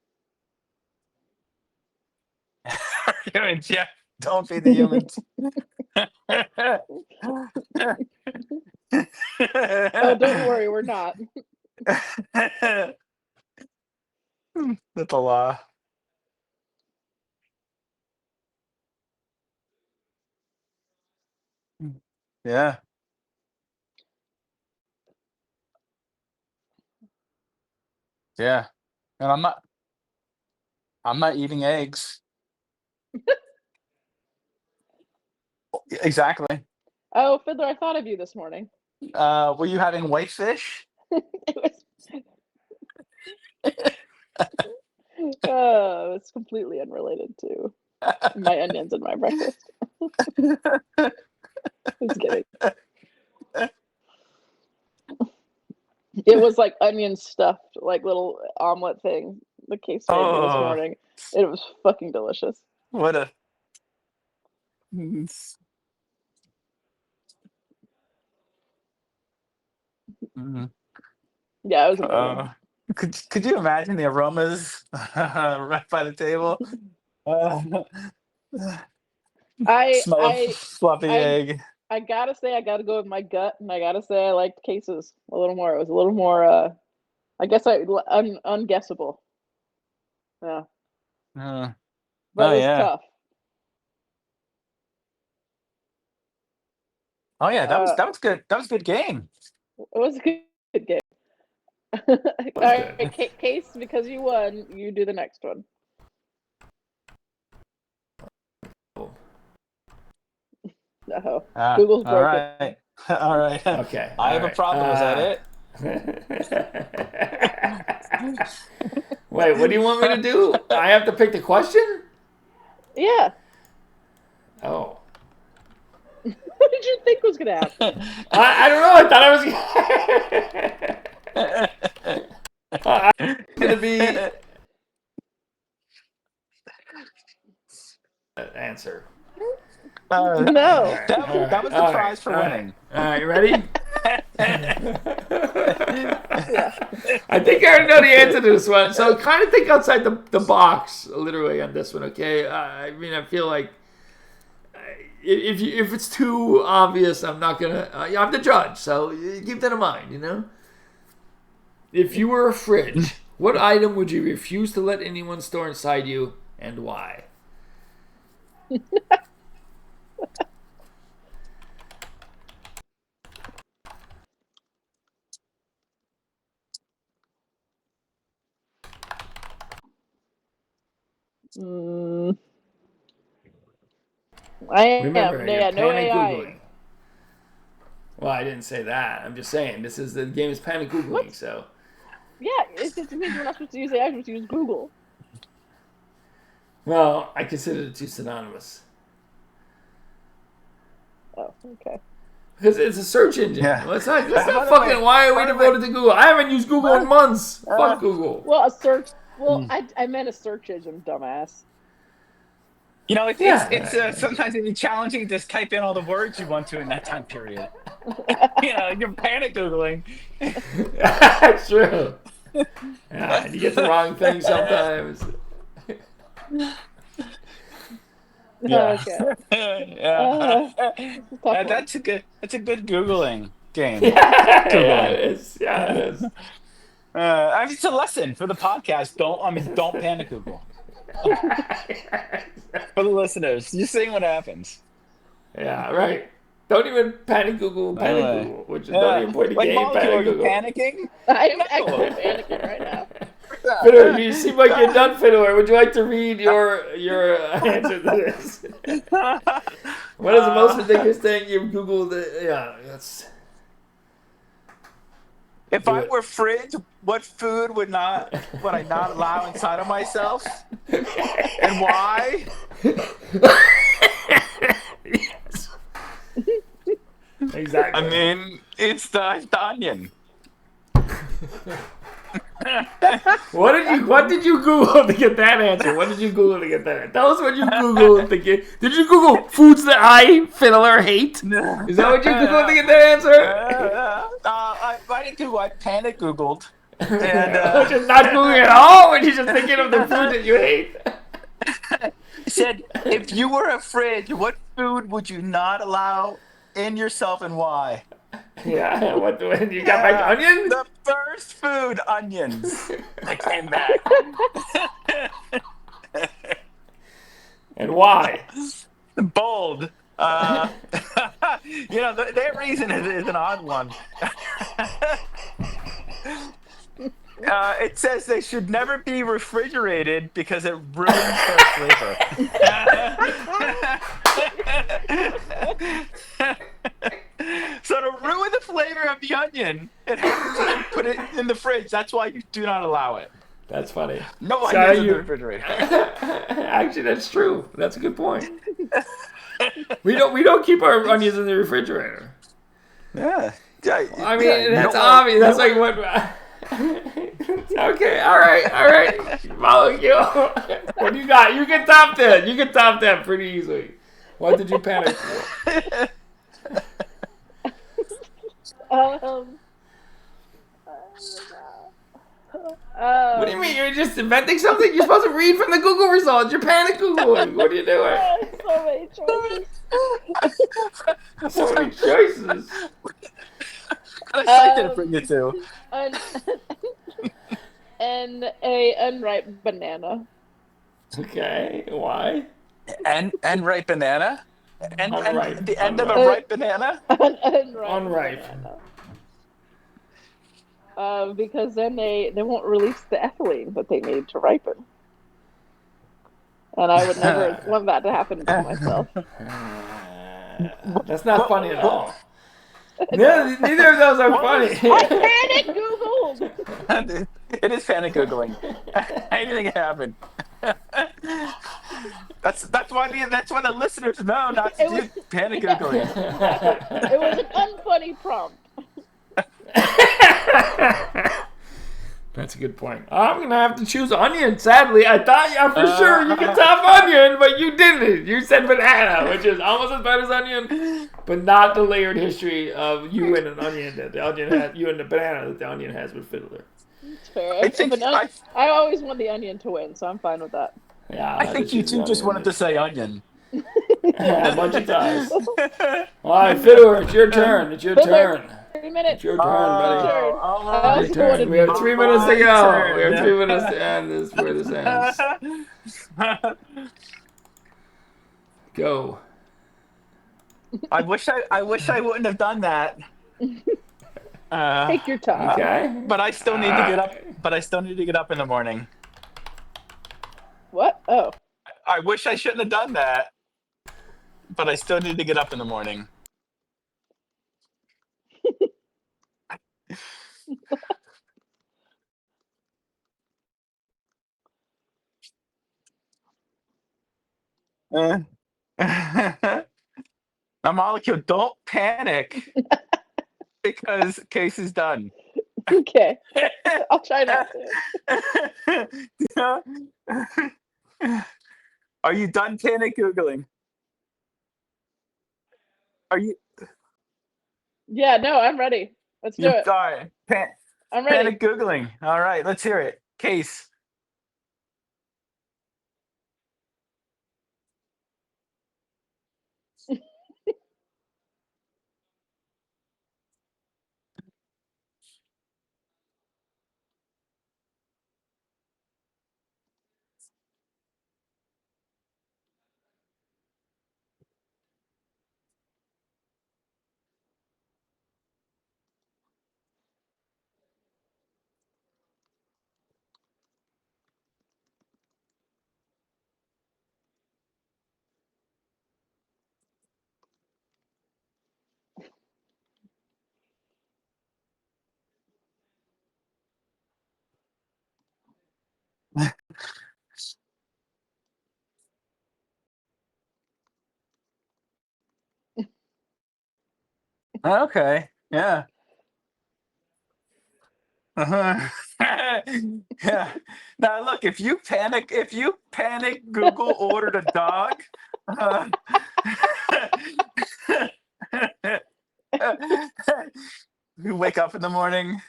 C: Humans, yeah. Don't feed the humans.
B: Oh, don't worry, we're not.
C: That's a law. Yeah. Yeah. And I'm not eating eggs. Exactly.
B: Oh, Fiddler, I thought of you this morning.
C: Were you having whitefish?
B: It was it's completely unrelated to my onions and my breakfast. Just kidding. It was like onion stuffed, like little omelet thing. The Case made me this
C: Oh,
B: morning. It was fucking delicious.
C: what a Mhm.
B: Yeah, it was amazing.
C: Could you imagine the aromas right by the table? Uh,
B: I
C: smell of
B: I
C: fluffy
B: I
C: egg.
B: I gotta say I gotta go with my gut, and I gotta say I liked Cases a little more. It was a little more. I guess unguessable. Yeah,
C: Uh,
B: but
C: oh
B: it was
C: yeah.
B: tough.
C: Oh yeah.
B: Uh,
C: That was good. That was a good game.
B: it was a good game. All
A: That's good.
B: right, Case, because you won, you do the next one. No, Google's
C: All
B: broken.
C: right. All right.
A: Okay.
C: I
A: All
C: have a
A: right.
C: problem. Is that it?
A: Wait, what do you want me to do? I have to pick the question?
B: Yeah.
A: Oh.
B: What did you think was gonna happen?
A: I don't know. I thought I was going to be answer.
B: No.
C: That was the prize for winning.
A: All right, you ready?
B: Yeah.
A: I think I already know the answer to this one. So kind of think outside the box, literally, on this one, okay? I mean, I feel like if it's too obvious, I'm not going to... I'm the judge, so keep that in mind, you know? If you were a fridge, what item would you refuse to let anyone store inside you, and why?
B: Mm, I am.
A: Remember, you're
B: Yeah, no
A: panic
B: AI.
A: Googling. Well, I didn't say that. I'm just saying, the game is panic Googling,
B: What?
A: so...
B: Yeah, it just means we're not supposed to use AI, we're supposed to use Google.
A: Well, I consider the two synonymous.
B: Oh, okay.
A: Because it's a search engine.
C: Yeah.
A: Well, it's not
C: By the
A: fucking...
C: way-
A: Why are
C: by
A: we
C: the way-
A: devoted to Google? I haven't used Google in months. Fuck Google.
B: Well, a search. Well, I meant a search engine, dumbass.
C: You know, it's
A: Yeah.
C: sometimes it'd be challenging to just type in all the words you want to in that time period. You know, you're panic Googling.
A: That's true. Yeah, and you get the wrong thing sometimes.
C: Yeah.
B: Okay.
C: Yeah.
B: Tough one.
C: That's a good Googling game.
A: Yeah,
C: Googling.
A: it is. Yeah, it is.
C: I mean, it's a lesson for the podcast. Don't panic Google. For the listeners, you're seeing what happens.
A: Yeah, right. Don't even panic Google, Google, which is don't even play the
C: Like
A: game,
C: Molecule,
A: panic
C: are you
A: Google.
C: panicking?
B: I'm actually panicking right now.
A: Fiddler, you seem like you're done, Fiddler. Would you like to read your answer to this? What is the most ridiculous thing you've Googled? Yeah, that's...
C: If I were fridge, what food would I not allow inside of myself? And why?
A: Yes. Exactly.
C: I mean, it's the onion.
A: What did you Google to get that answer? What did you Google to get that answer? Tell us what you Googled to get... Did you Google foods that I, Fiddler, hate? Is that what you Googled to get that answer?
C: I didn't Google. I panic Googled. And
A: Just not Googling at all? Or you just thinking of the food that you hate?
C: it said, if you were a fridge, what food would you not allow in yourself and why?
A: Yeah, what the you got my onion?
C: The first food, onions. I came back.
A: And why?
C: Bold. You know, their reason is an odd one. It says they should never be refrigerated because it ruins their flavor. So to ruin the flavor of the onion, it happens when you put it in the fridge. That's why you do not allow it.
A: That's funny.
C: No
A: So
C: onions in the refrigerator.
A: Actually, that's true. That's a good point. We don't keep our onions in the refrigerator.
C: Yeah.
A: I mean, that's obvious. That's like what... Okay, all right. Molecule. What do you got? You can top that. You can top that pretty easily. What did you panic for? What do you mean? You're just inventing something? You're supposed to read from the Google results. You're panic Googling. What are you doing?
B: So many choices.
A: So many choices.
C: What site did it bring you to?
B: And a unripe banana.
A: Okay, why?
C: And ripe banana? And
A: Unripe.
C: the end of a
A: Unripe.
C: ripe banana?
B: Unripe
A: Unripe.
B: banana. Because then they won't release the ethylene that they need to ripen. And I would never want that to happen to myself.
A: That's not funny at all. Neither of those are funny.
B: I panic Googled.
C: It is panic Googling. Anything can happen. That's why the listeners know not to do panic Googling.
B: It was an unfunny prompt.
A: That's a good point. I'm going to have to choose onion, sadly. I thought for sure you could top onion, but you didn't. You said banana, which is almost as bad as onion, but not the layered history of you and an onion that the onion has, you and the banana that the onion has with Fiddler.
B: It's fair. I always want the onion to win, so I'm fine with that.
A: Yeah,
C: I think you two just wanted to say onion.
A: Yeah, a bunch of times. All right, Fiddler, it's your turn. It's your turn.
B: 3 minutes.
A: It's your turn, buddy.
B: Your
A: Your turn. We have 3 minutes to go. We have 3 minutes to end this where this ends. Go.
C: I wish I wouldn't have done that.
B: Take your time.
A: Okay.
C: But I still need to get up. But I still need to get up in the morning.
B: What? Oh.
C: I wish I shouldn't have done that. But I still need to get up in the morning. Now, Molecule, don't panic because case is done.
B: Okay. I'll try not to.
C: Are you done panic Googling? Are you?
B: Yeah, no, I'm ready. Let's do it.
C: All right.
B: I'm ready.
C: Panic Googling. All right, let's hear it. Case. Okay. Yeah. Uh-huh. Yeah. Now look, if you panic, Google ordered a dog. You wake up in the morning.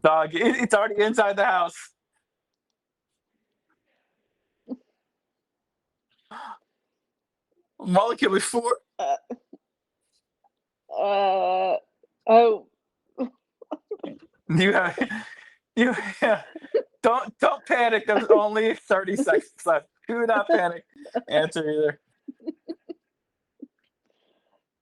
C: Dog, it's already inside the house. Molecule before.
B: Oh.
C: Yeah. Don't panic. There's only 30 seconds left. Do not panic. Answer either.